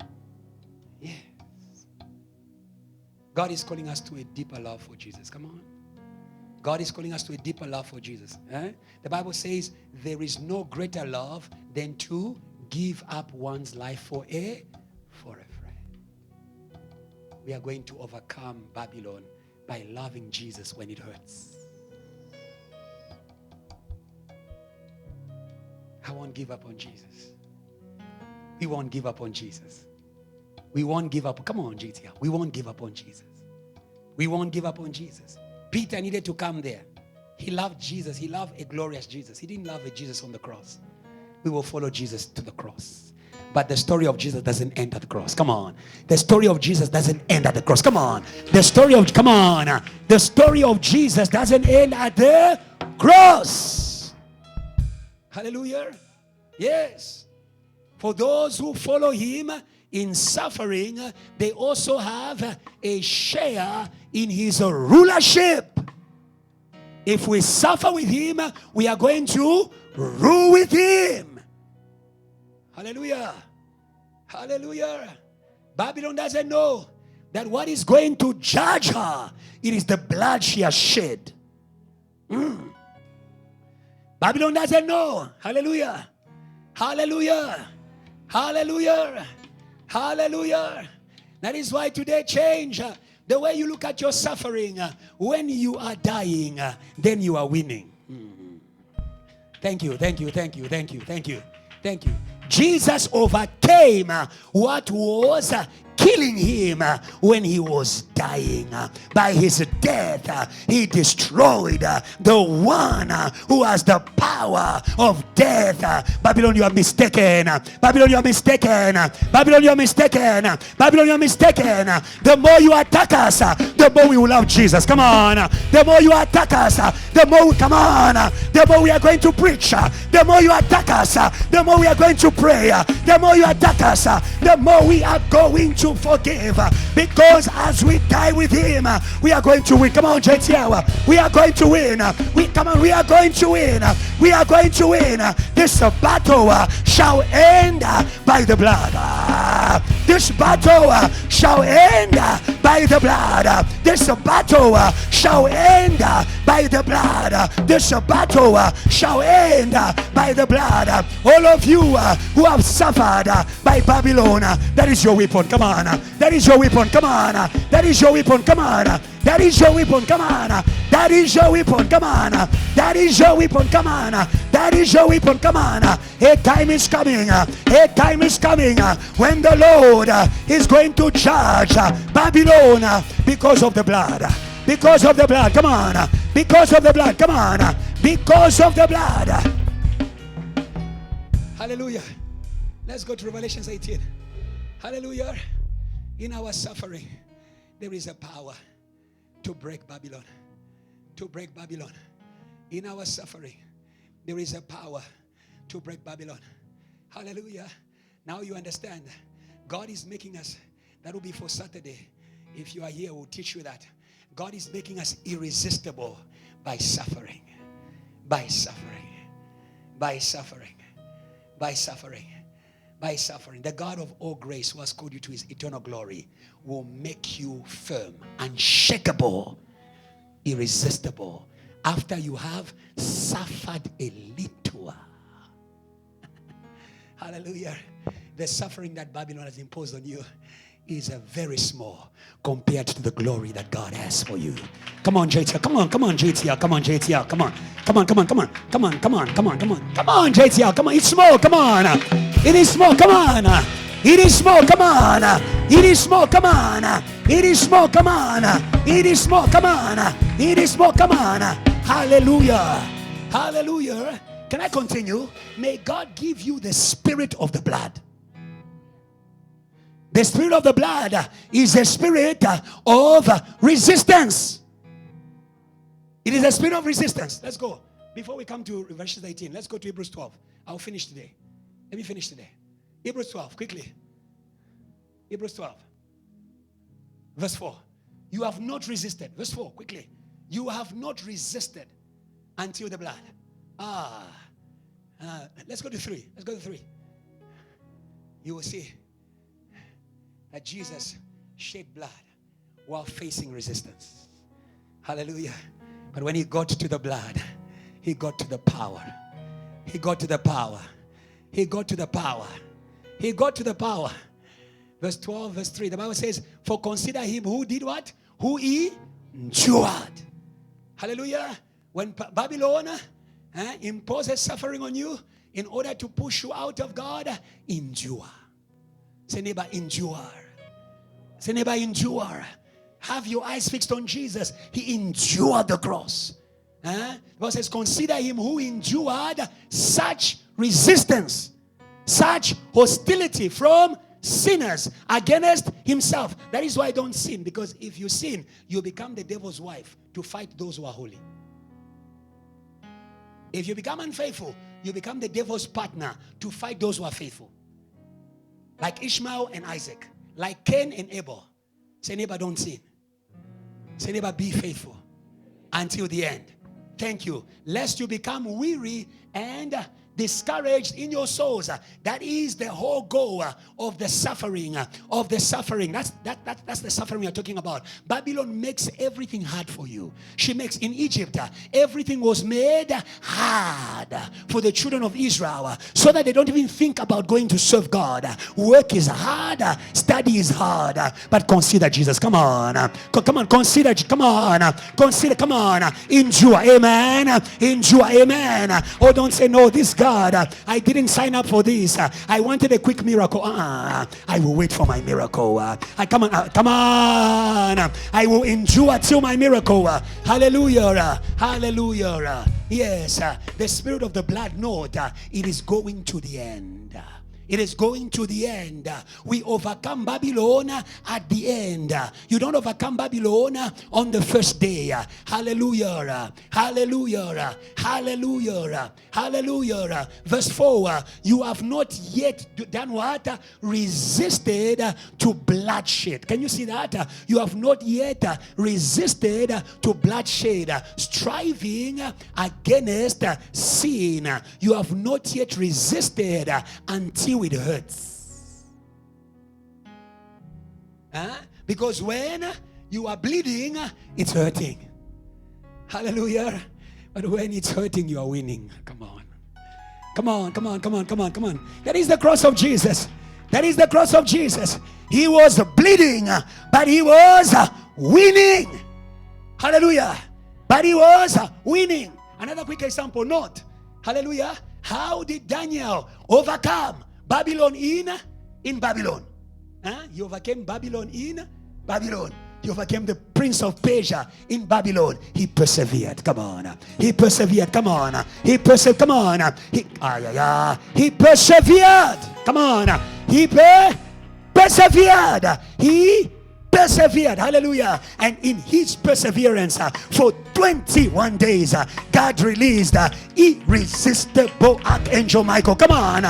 Yes. God is calling us to a deeper love for Jesus. Come on. God is calling us to a deeper love for Jesus. The Bible says there is no greater love than to give up one's life for a friend. We are going to overcome Babylon by loving Jesus when it hurts. I won't give up on Jesus. We won't give up on Jesus. We won't give up. Come on, JTR. We won't give up on Jesus. We won't give up on Jesus. Peter needed to come there. He loved Jesus. He loved a glorious Jesus. He didn't love a Jesus on the cross. We will follow Jesus to the cross. But the story of Jesus doesn't end at the cross. Come on. The story of Jesus doesn't end at the cross. Come on. The story of Jesus doesn't end at the cross. Hallelujah. Yes. For those who follow him in suffering, they also have a share in his rulership. If we suffer with him, we are going to rule with him. Hallelujah. Hallelujah. Babylon doesn't know that what is going to judge her, it is the blood she has shed. Babylon doesn't know. Hallelujah. Hallelujah. Hallelujah. Hallelujah. That is why today change the way you look at your suffering. When you are dying, then you are winning. Thank you, thank you, thank you, thank you, thank you, thank you. Jesus overcame what was killing him when he was dying. By his death, he destroyed the one who has the power of death. Babylon, you are mistaken. Babylon, you are mistaken. Babylon, you are mistaken. Babylon, you are mistaken. The more you attack us, the more we will love Jesus. Come on. The more you attack us, the more we come on. The more we are going to preach. The more you attack us, the more we are going to pray. The more you attack us, the more we are going to forgive, because as we die with him, we are going to win. Come on, JTR, we are going to win. We are going to win. We are going to win. This battle shall end by the blood. This battle shall end by by the blood. This battle shall end by the blood. This battle shall end by the blood. All of you who have suffered by Babylon, that is your weapon. Come on. That is your weapon. Come on. That is your weapon. Come on. That is your weapon. Come on. That is your weapon. Come on. That is your weapon. Come on. That is your weapon. Come on. A time is coming. A time is coming when the Lord is going to judge Babylon because of the blood. Because of the blood. Come on. Because of the blood. Come on. Because of the blood. Hallelujah. Let's go to Revelation 18. Hallelujah. In our suffering, there is a power to break Babylon. To break Babylon. In our suffering, there is a power to break Babylon. Hallelujah. Now you understand. God is making us, that will be for Saturday. If you are here, we'll teach you that. God is making us irresistible by suffering. By suffering. By suffering. By suffering. By suffering. The God of all grace, who has called you to his eternal glory, will make you firm, unshakable, irresistible, after you have suffered a little. Hallelujah. The suffering that Babylon has imposed on you is a very small compared to the glory that God has for you. Come on, JTR. Come on, JTR. Come on, JTR. Come on. Come on. Come on, JTR. Come on. It's small. Come on. It is small. Come on. It is small. Come on. It is small. Come on. It is small. Come on. It is small. Come on. It is small. Come on. Hallelujah. Hallelujah. Can I continue? May God give you the spirit of the blood. The spirit of the blood is a spirit of resistance. It is a spirit of resistance. Let's go. Before we come to verse 18, let's go to Hebrews 12. I'll finish today. Let me finish today. Hebrews 12, quickly. Hebrews 12. Verse 4. You have not resisted. Verse 4, quickly. You have not resisted until the blood. Let's go to 3. Let's go to 3. You will see that Jesus shed blood while facing resistance. Hallelujah. But when he got to the blood, he got to the power. He got to the power. He got to the power. He got to the power. Verse 12, verse 3, the Bible says, for consider him who did what? Who endured. Hallelujah. When Babylon imposes suffering on you in order to push you out of God, endure. Say neighbor, endure. Say neighbor, endure. Have your eyes fixed on Jesus. He endured the cross. The Bible says, consider him who endured such resistance, such hostility from sinners against himself. That is why I don't sin, because if you sin, you become the devil's wife to fight those who are holy. If you become unfaithful, you become the devil's partner to fight those who are faithful. Like Ishmael and Isaac. Like Cain and Abel. Say neighbor, don't sin. Say neighbor, be faithful until the end. Thank you. Lest you become weary and discouraged in your souls. That is the whole goal of the suffering. That's the suffering we are talking about. Babylon makes everything hard for you. She makes, in Egypt, everything was made hard for the children of Israel, so that they don't even think about going to serve God. Work is hard, study is hard, but consider Jesus. Come on, consider. Come on, endure. Amen. Endure. Amen. Oh, don't say no. This God, I didn't sign up for this. I wanted a quick miracle. I will wait for my miracle. Come on. I will endure till my miracle. Hallelujah. Hallelujah. Yes, the spirit of the blood note, it is going to the end. It is going to the end. We overcome Babylon at the end. You don't overcome Babylon on the first day. Hallelujah. Hallelujah. Hallelujah. Hallelujah. Verse 4. You have not yet done what? Resisted to bloodshed. Can you see that? You have not yet resisted to bloodshed. Striving against sin. You have not yet resisted until it hurts. Because when you are bleeding, it's hurting. Hallelujah. But when it's hurting, you are winning. Come on. Come on, come on, come on, come on, come on. That is the cross of Jesus. That is the cross of Jesus. He was bleeding, but he was winning. Hallelujah. But he was winning. Another quick example, note. Hallelujah. How did Daniel overcome Babylon in Babylon? He overcame Babylon in Babylon. He overcame the prince of Persia in Babylon. He persevered. Come on. He persevered. Come on. He persevered. Come on. He persevered. Come on. He persevered. He persevered. Hallelujah. And in his perseverance for 21 days, God released irresistible Archangel Michael. Come on.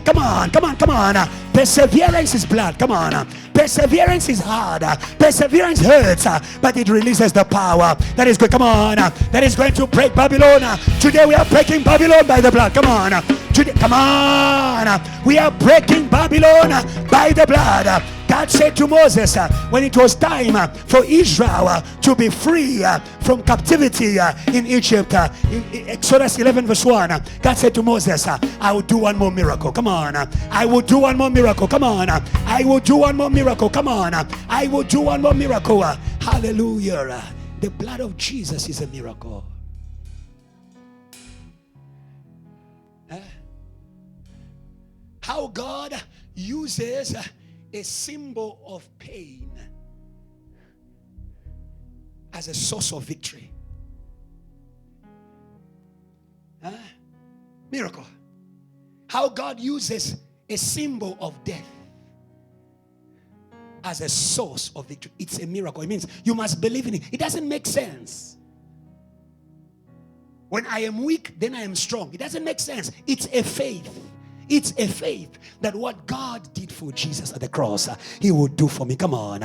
Come on. Come on. Come on. Perseverance is blood. Come on. Perseverance is hard. Perseverance hurts, but it releases the power that is good. Come on. That is going to break Babylon. Today we are breaking Babylon by the blood. Come on. Today, come on. We are breaking Babylon by the blood. God said to Moses when it was time for Israel to be free from captivity in Egypt, in Exodus 11 verse 1, God said to Moses, I will do one more miracle. Come on. I will do one more miracle. Come on. I will do one more miracle. Come on. I will do one more miracle. Hallelujah. The blood of Jesus is a miracle. How God uses a symbol of pain as a source of victory. Miracle. How God uses a symbol of death as a source of victory. It's a miracle. It means you must believe in it. It doesn't make sense. When I am weak, then I am strong. It doesn't make sense. It's a faith. It's a faith that what God did for Jesus at the cross, he will do for me. Come on.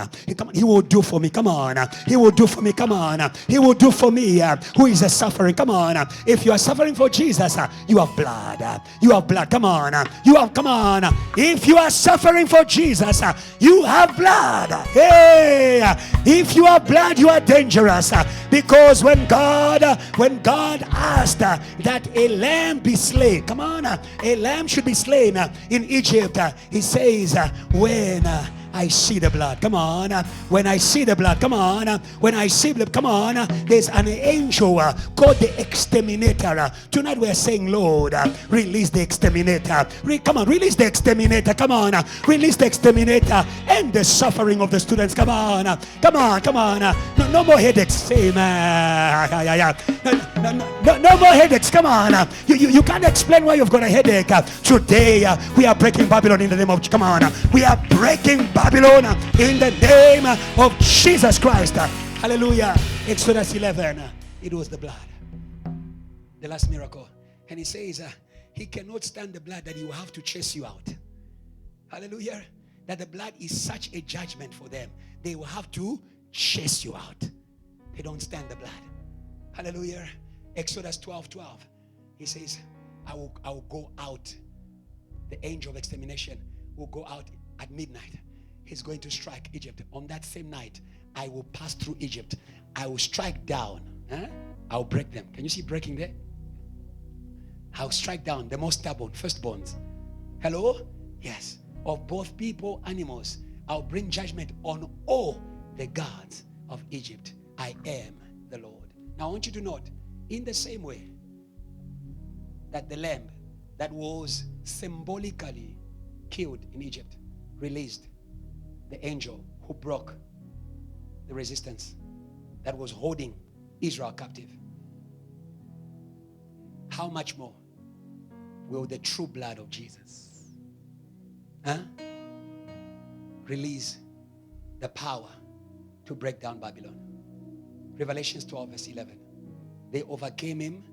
He will do for me. Come on. He will do for me. Come on. He will do for me who is suffering. Come on. If you are suffering for Jesus, you have blood. You have blood. Come on. You have, come on. If you are suffering for Jesus, you have blood. Hey, if you have blood, you are dangerous. Because when God asked that a lamb be slain, come on, a lamb should be slain in Egypt, he says, when I see the blood, come on, when I see the blood, come on, when I see the blood, come on, there's an angel called the exterminator. Tonight we are saying, Lord, release the exterminator. Come on, release the exterminator. Come on, release the exterminator and the suffering of the students. Come on, come on, come on. No more headaches. Say, man. No more headaches. Come on. You can't explain why you've got a headache. Today we are breaking Babylon in the name of, come on, we are breaking Babylon in the name of Jesus Christ. Hallelujah. Exodus 11. It was the blood. The last miracle. And he says, he cannot stand the blood, that he will have to chase you out. Hallelujah. That the blood is such a judgment for them. They will have to chase you out. They don't stand the blood. Hallelujah. Exodus 12:12. He says, I will go out. The angel of extermination will go out at midnight. He's going to strike Egypt. On that same night, I will pass through Egypt. I will strike down. I'll break them. Can you see breaking there? I'll strike down the most stubborn, firstborns. Hello? Yes. Of both people, animals. I'll bring judgment on all the gods of Egypt. I am the Lord. Now I want you to note, in the same way that the lamb that was symbolically killed in Egypt released the angel who broke the resistance that was holding Israel captive, how much more will the true blood of Jesus release the power to break down Babylon? Revelations 12 verse 11. They overcame him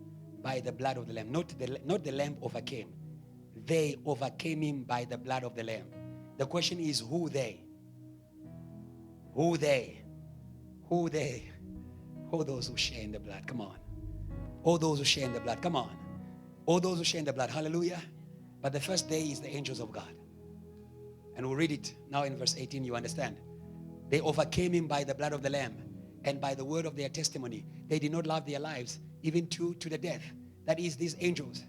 by the blood of the lamb. Not the lamb overcame. They overcame him by the blood of the lamb. The question is, who they? Who they? Who they? All those who share in the blood. Come on. All those who share in the blood. Come on. All those who share in the blood. Hallelujah. But the first day is the angels of God. And we'll read it now in verse 18. You understand? They overcame him by the blood of the Lamb and by the word of their testimony. They did not love their lives, even to the death. That is, these angels.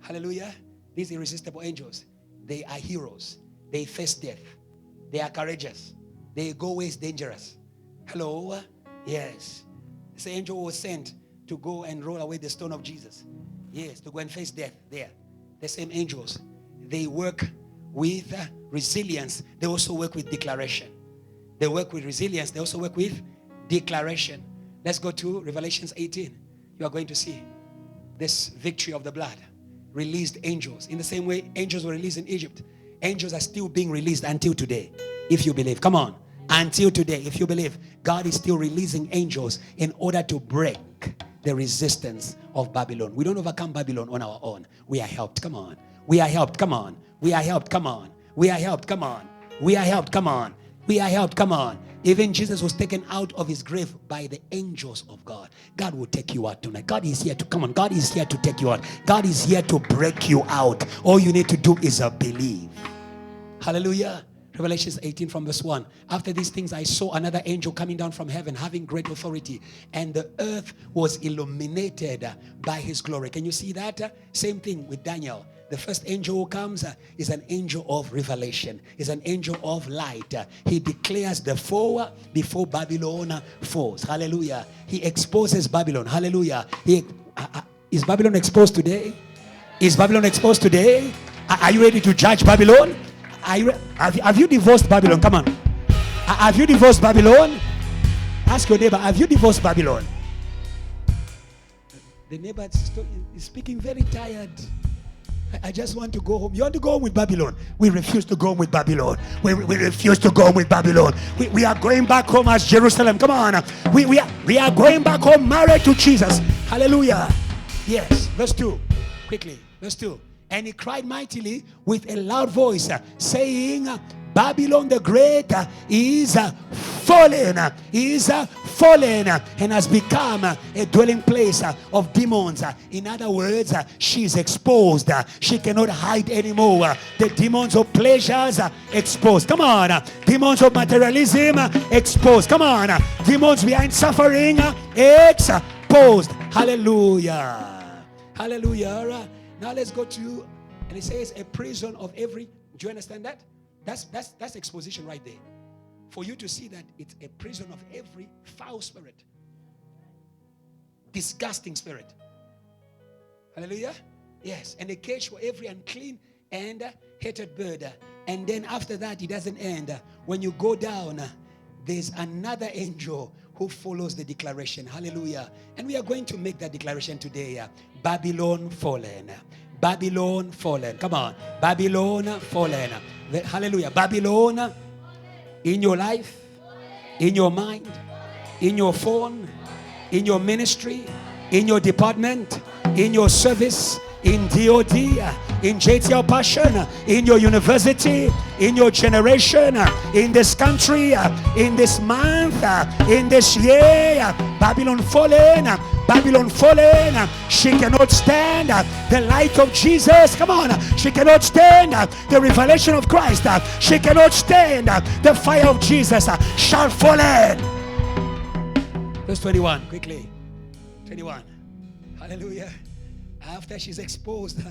Hallelujah. These irresistible angels. They are heroes. They face death. They are courageous. They go ways dangerous. Hello? Yes. This angel was sent to go and roll away the stone of Jesus. Yes, to go and face death there. The same angels. They work with resilience. They also work with declaration. They work with resilience. They also work with declaration. Let's go to Revelations 18. You are going to see this victory of the blood. Released angels. In the same way angels were released in Egypt. Angels are still being released until today. If you believe. Come on. Until today, if you believe, God is still releasing angels in order to break the resistance of Babylon. We don't overcome Babylon on our own. We are helped. Come on. We are helped. Come on. We are helped. Come on. We are helped. Come on. We are helped. Come on. We are helped. Come on. Even Jesus was taken out of his grave by the angels of God. God will take you out tonight. God is here to come on. God is here to take you out. God is here to break you out. All you need to do is believe. Hallelujah. Revelation 18 from verse 1. After these things I saw another angel coming down from heaven, having great authority, and the earth was illuminated by his glory. Can you see that? Same thing with Daniel. The first angel who comes is an angel of revelation, is an angel of light. He declares the foe before Babylon falls. Hallelujah. He exposes Babylon. Hallelujah. Is Babylon exposed today? Is Babylon exposed today? Are you ready to judge Babylon? Have you divorced Babylon? Come on. Have you divorced Babylon? Ask your neighbor, have you divorced Babylon? The neighbor is speaking very tired. I just want to go home. You want to go home with Babylon? We refuse to go home with Babylon. We refuse to go home with Babylon. We are going back home as Jerusalem. Come on. We are going back home married to Jesus. Hallelujah. Yes. Verse 2. Quickly. Verse 2. And he cried mightily with a loud voice, saying, Babylon the Great is fallen, and has become a dwelling place of demons. In other words, she is exposed. She cannot hide anymore. The demons of pleasures exposed. Come on. Demons of materialism exposed. Come on. Demons behind suffering exposed. Hallelujah. Hallelujah. Now let's go to, and it says a prison of every. Do you understand that? That's exposition right there. For you to see that it's a prison of every foul spirit. Disgusting spirit. Hallelujah. Yes. And a cage for every unclean and hated bird. And then after that, it doesn't end. When you go down, there's another angel who follows the declaration. Hallelujah. And we are going to make that declaration today. Babylon fallen. Babylon fallen. Come on. Babylon fallen. Hallelujah. Babylon in your life, in your mind, in your phone, in your ministry, in your department, in your service, in DOD, in JTL Passion, in your university, in your generation, in this country, in this month, in this year. Babylon fallen. Babylon fallen. She cannot stand the light of Jesus. Come on. She cannot stand the revelation of Christ. She cannot stand the fire of Jesus. Shall fallen. Verse 21. Quickly. 21. Hallelujah. After she's exposed,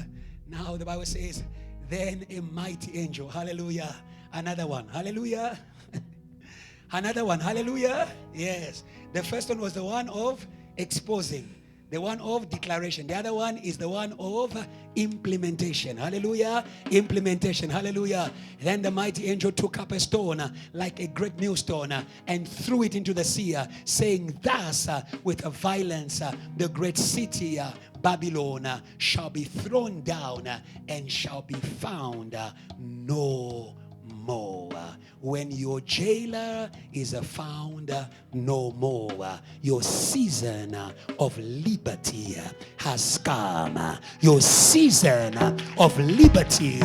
now the Bible says, then a mighty angel. Hallelujah. Another one. Hallelujah. Another one. Hallelujah. Yes. The first one was the one of exposing, the one of declaration. The other one is the one of implementation. Hallelujah. Implementation. Hallelujah. Then the mighty angel took up a stone like a great millstone and threw it into the sea, saying, thus with a violence the great city Babylon shall be thrown down and shall be found no more. When your jailer is found no more, your season of liberty has come. Your season of liberty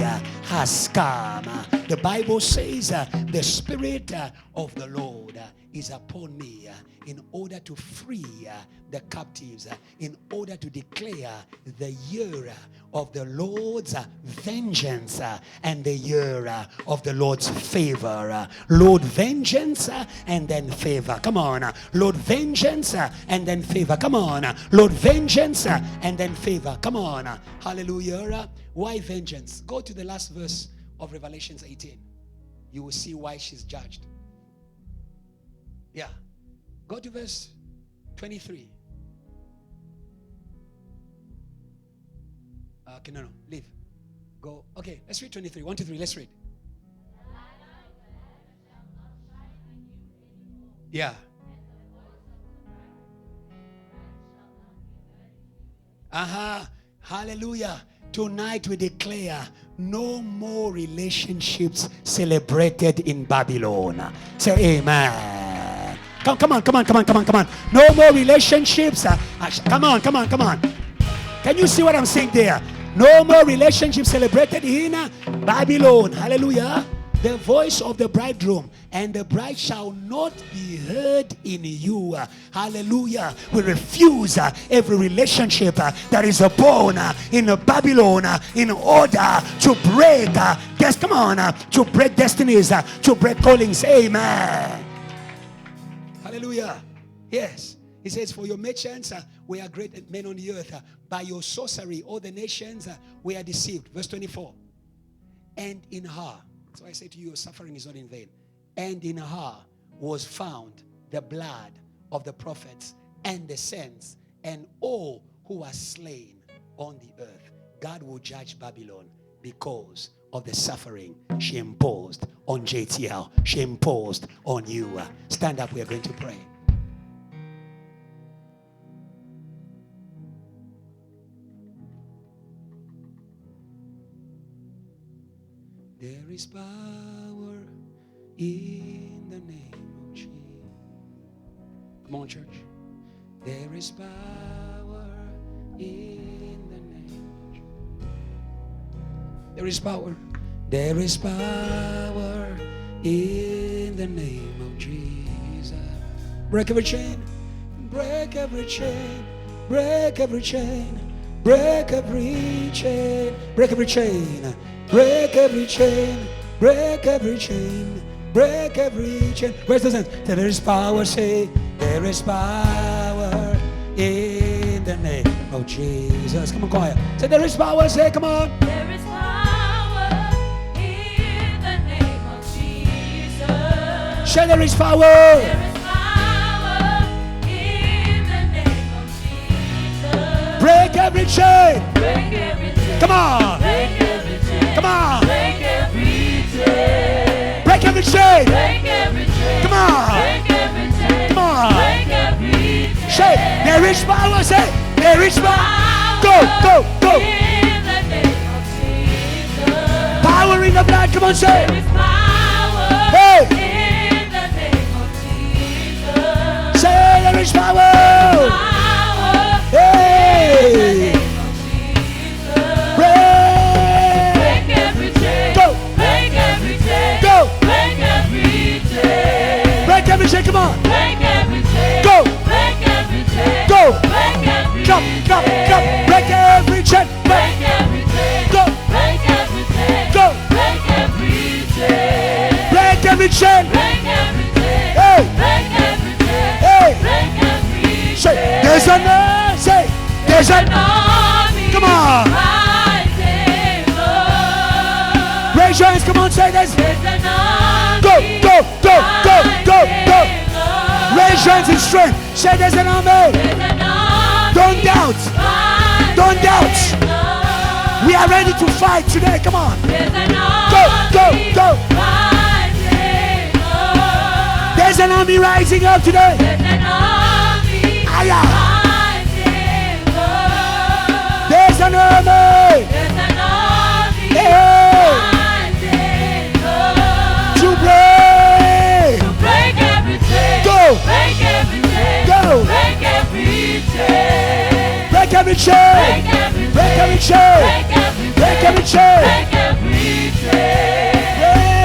has come. The Bible says, the Spirit of the Lord is upon me in order to free the captives, in order to declare the year of the Lord's vengeance and the year of the Lord's favor. Lord, vengeance and then favor. Come on. Lord, vengeance and then favor. Come on. Lord, vengeance and then favor. Come on. Hallelujah. Why vengeance? Go to the last verse of Revelation 18. You will see why she's judged. Yeah. Go to verse 23. Okay, no, leave. Go. Okay, let's read 23. 1, 2, 3. Let's read. Yeah. Hallelujah. Tonight we declare no more relationships celebrated in Babylon. Say amen. Come on. No more relationships. Come on. Can you see what I'm saying there? No more relationships celebrated in Babylon. Hallelujah. The voice of the bridegroom and the bride shall not be heard in you. Hallelujah. We refuse every relationship that is born in Babylon in order to break to break destinies, to break callings. Amen. Hallelujah. Yes. He says, for your merchants were great men on the earth. By your sorcery, all the nations were deceived. Verse 24. And in her, so I say to you, your suffering is not in vain. And in her was found the blood of the prophets and the saints and all who were slain on the earth. God will judge Babylon because of the suffering she imposed on JTL. She imposed on you. Stand up, we are going to pray. There is power in the name of Jesus. Come on, church. There is power in the name of Jesus. There is power. There is power in the name of Jesus. Break every chain. Break every chain. Break every chain. Break every chain. Break every chain. Break every chain, break every chain, break every chain. Where's the sense? There is power, say, there is power in the name of Jesus. Come on, choir. Say, there is power, say, come on. There is power in the name of Jesus. Say, there is power. There is power in the name of Jesus. Break every chain. Break every chain. Come on. Break every chain. Come on. Break every chain. Break every chain. Break every chain. Come on. Break every chain. Come on. Break every chain. Say, there is power, say, there is power. Go. In the name of Jesus. Power in the blood, come on, say. There is power. Hey. In the name of Jesus. Say, there is power. Power. Hey. In the name of Jesus. Break. Break every chain. Go. Break every chain. Go. Break every chain. Break every chain, come on. Break every chain. Go. Break every chain. Go. Break every Come. chain. Break every chain. Break every chain. Go. Break every chain. Go. Break every chain. Break every chain. Break every chain. Hey. Break every chain. Hey. Break every Say, chain. there's an army. Say, there's an army. Come on. Rising up. Raise your hands, come on, say this. There's an army. Go. Rising up. Raise your hands in strength. Say, there's an army. There's an army. Don't doubt. Rising Don't doubt. up. We are ready to fight today. Come on. There's an Go. army. Rising up. There's an army rising up today. There's an army. Aya. Rising up. There's an army. There's an army. Hey. Rising up. To break. To break every chain. Go. Break every chain. Go. Break every chain. Break every chain. Break every Break every chain. chain. Break every Break every chain. Break every chain. Break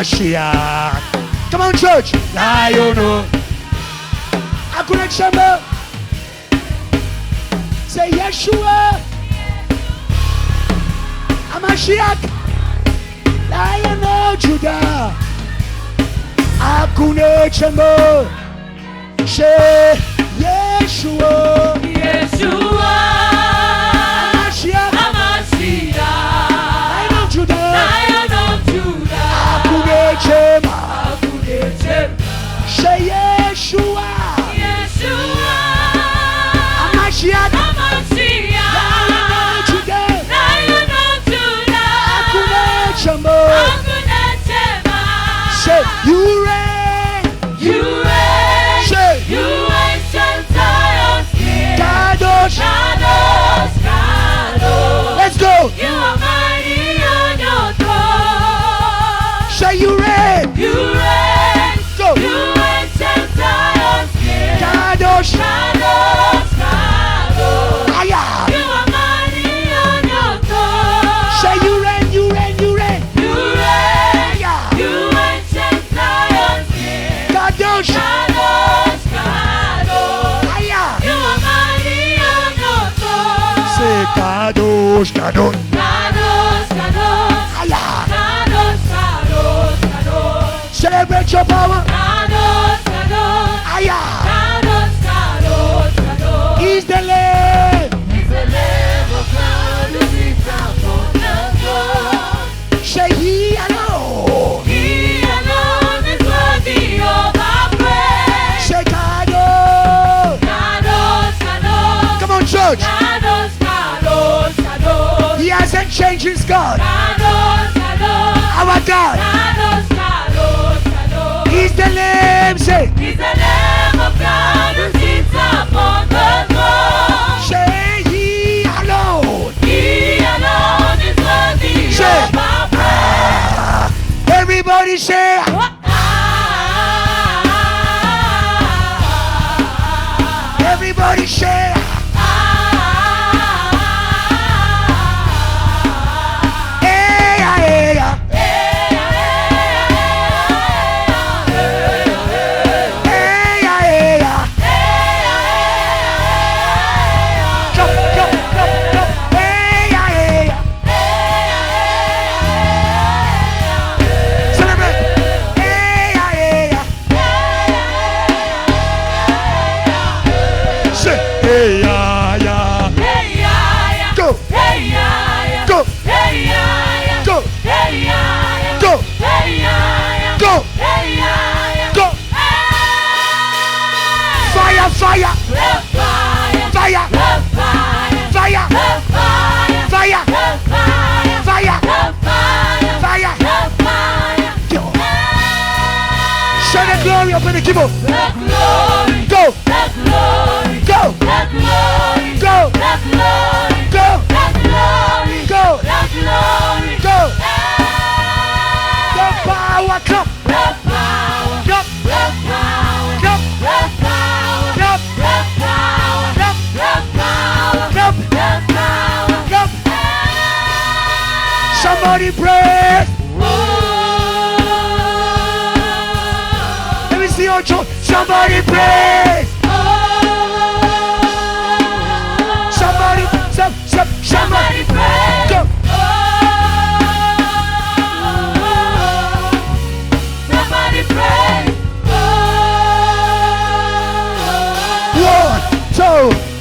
Mashiach. Come on, church. Lion. Hakuna chamba. Say Yeshua. Mashiach. Lion of Judah. Hakuna chamba. Say Yeshua. Yeshua. Mashiach. Lion of Judah. Hakuna chamba. Say Yeshua. Mashiach. Say you reign. Say Kadosh. Let's go. You are mighty on your throne. Say you reign. You reign. Go. You ancient Zion's King. Kadosh. Kadosh, Kadosh. Aya. You are mighty on your throne. Say you reign. You reign. You reign. You reign. Aya. You ancient Zion's King. Kadosh. Kadosh, Kadosh. Aya. You are mighty on your throne. Say Kadosh. Kadosh. Kadosh, Kadosh. Aya. Kadosh, Kadosh, Kadosh. Celebrate your power. Kadosh, Kadosh. Aya. Kadosh, Kadosh, Kadosh. He's the Lamb. He's the Lamb of God who sits upon the throne. Say He alone. He alone is worthy of our praise. Say Kadosh. Kadosh, Kadosh. Come on, church. Kadosh, Kadosh, Kadosh. He hasn't changed his God. Kadosh, Kadosh. Our God. Kadosh, Kadosh, Kadosh. He's the Lamb. Say. He's the Lamb of God who sits upon the throne. Say He alone. He alone is worthy Say. of our praise. Everybody say. Everybody say. Hey, hey, hey. Hey, hey, hey. Jump, jump, jump, jump. Hey, hey, hey. Celebrate. Hey, hey, hey. Say, hey, yeah, yeah. Go, go, go, go, go, go. Fire, fire, fire, fire, fire, fire, fire. Go. Show the glory up in the keyboard. Go, go, go, go, go, go. The power come, come, come, come, come, come. Somebody pray. Let me see your joy. Somebody pray. Somebody, somebody pray. go. Somebody pray.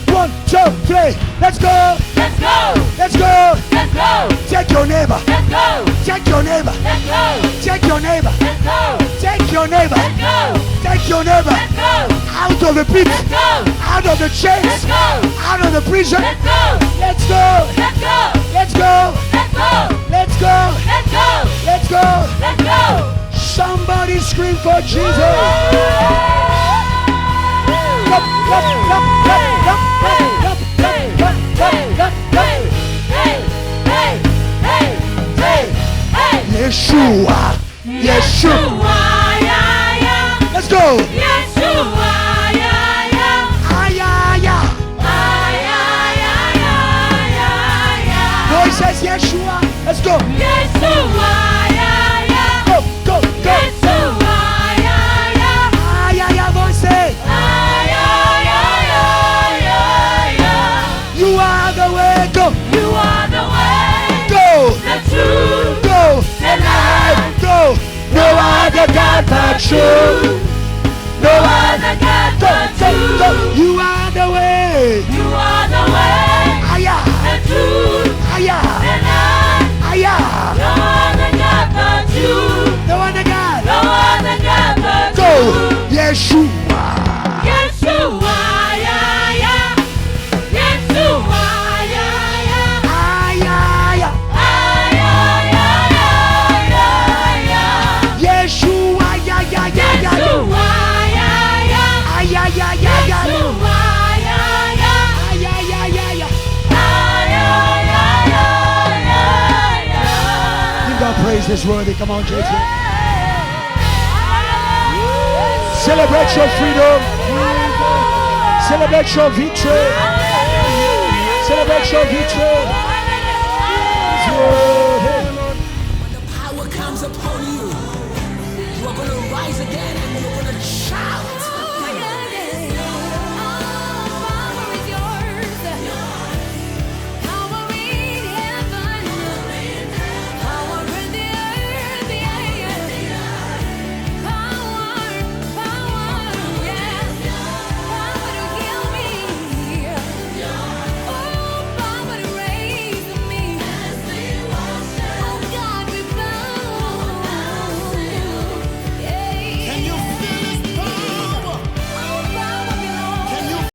1, 2, 3. Let's go. Let's go. Let's go. Let's go. Take your neighbor. Let's go. Take your neighbor. Let's go. Take your neighbor. Let's go. Take your neighbor. Let's go. Take your neighbor. Let's go. Out of the pit. Let's go. Out of the chains. Let's go. Out of the prison. Let's go. Let's go. Let's go. Let's go. Let's go. Let's go. Let's go. Let's go. Let's go. Somebody scream for Jesus. Clap, clap, clap, clap, clap, clap, clap, clap, clap, clap, clap. Yeshua. Yeshua. Let's go. Yeshua. Ayaya. Boy says Yeshua. Let's go. Yeshua. Go, go, other God but you. No other God but you. You are the way. You are the way, the truth, and life. No other God but you. No other God. No other God but Go. you. Yeshua. Yeshua, yeah, yeah. Yeshua, yeah, yeah. Ay, ay, ay. Ah, yeah, yeah, yeah, yeah, yeah. Yeshua, ya, ya, ya, ya. Yeshua, yeah, yeah. Ay, ay, ay, ay, ay. Yeshua, yeah, yeah. Ay, ay, ay, ay, ay. Ah, yeah, yeah, yeah, yeah. Give God praise this worthy. Come on, JT. Celebrate your freedom. Celebrate your victory. Celebrate your victory.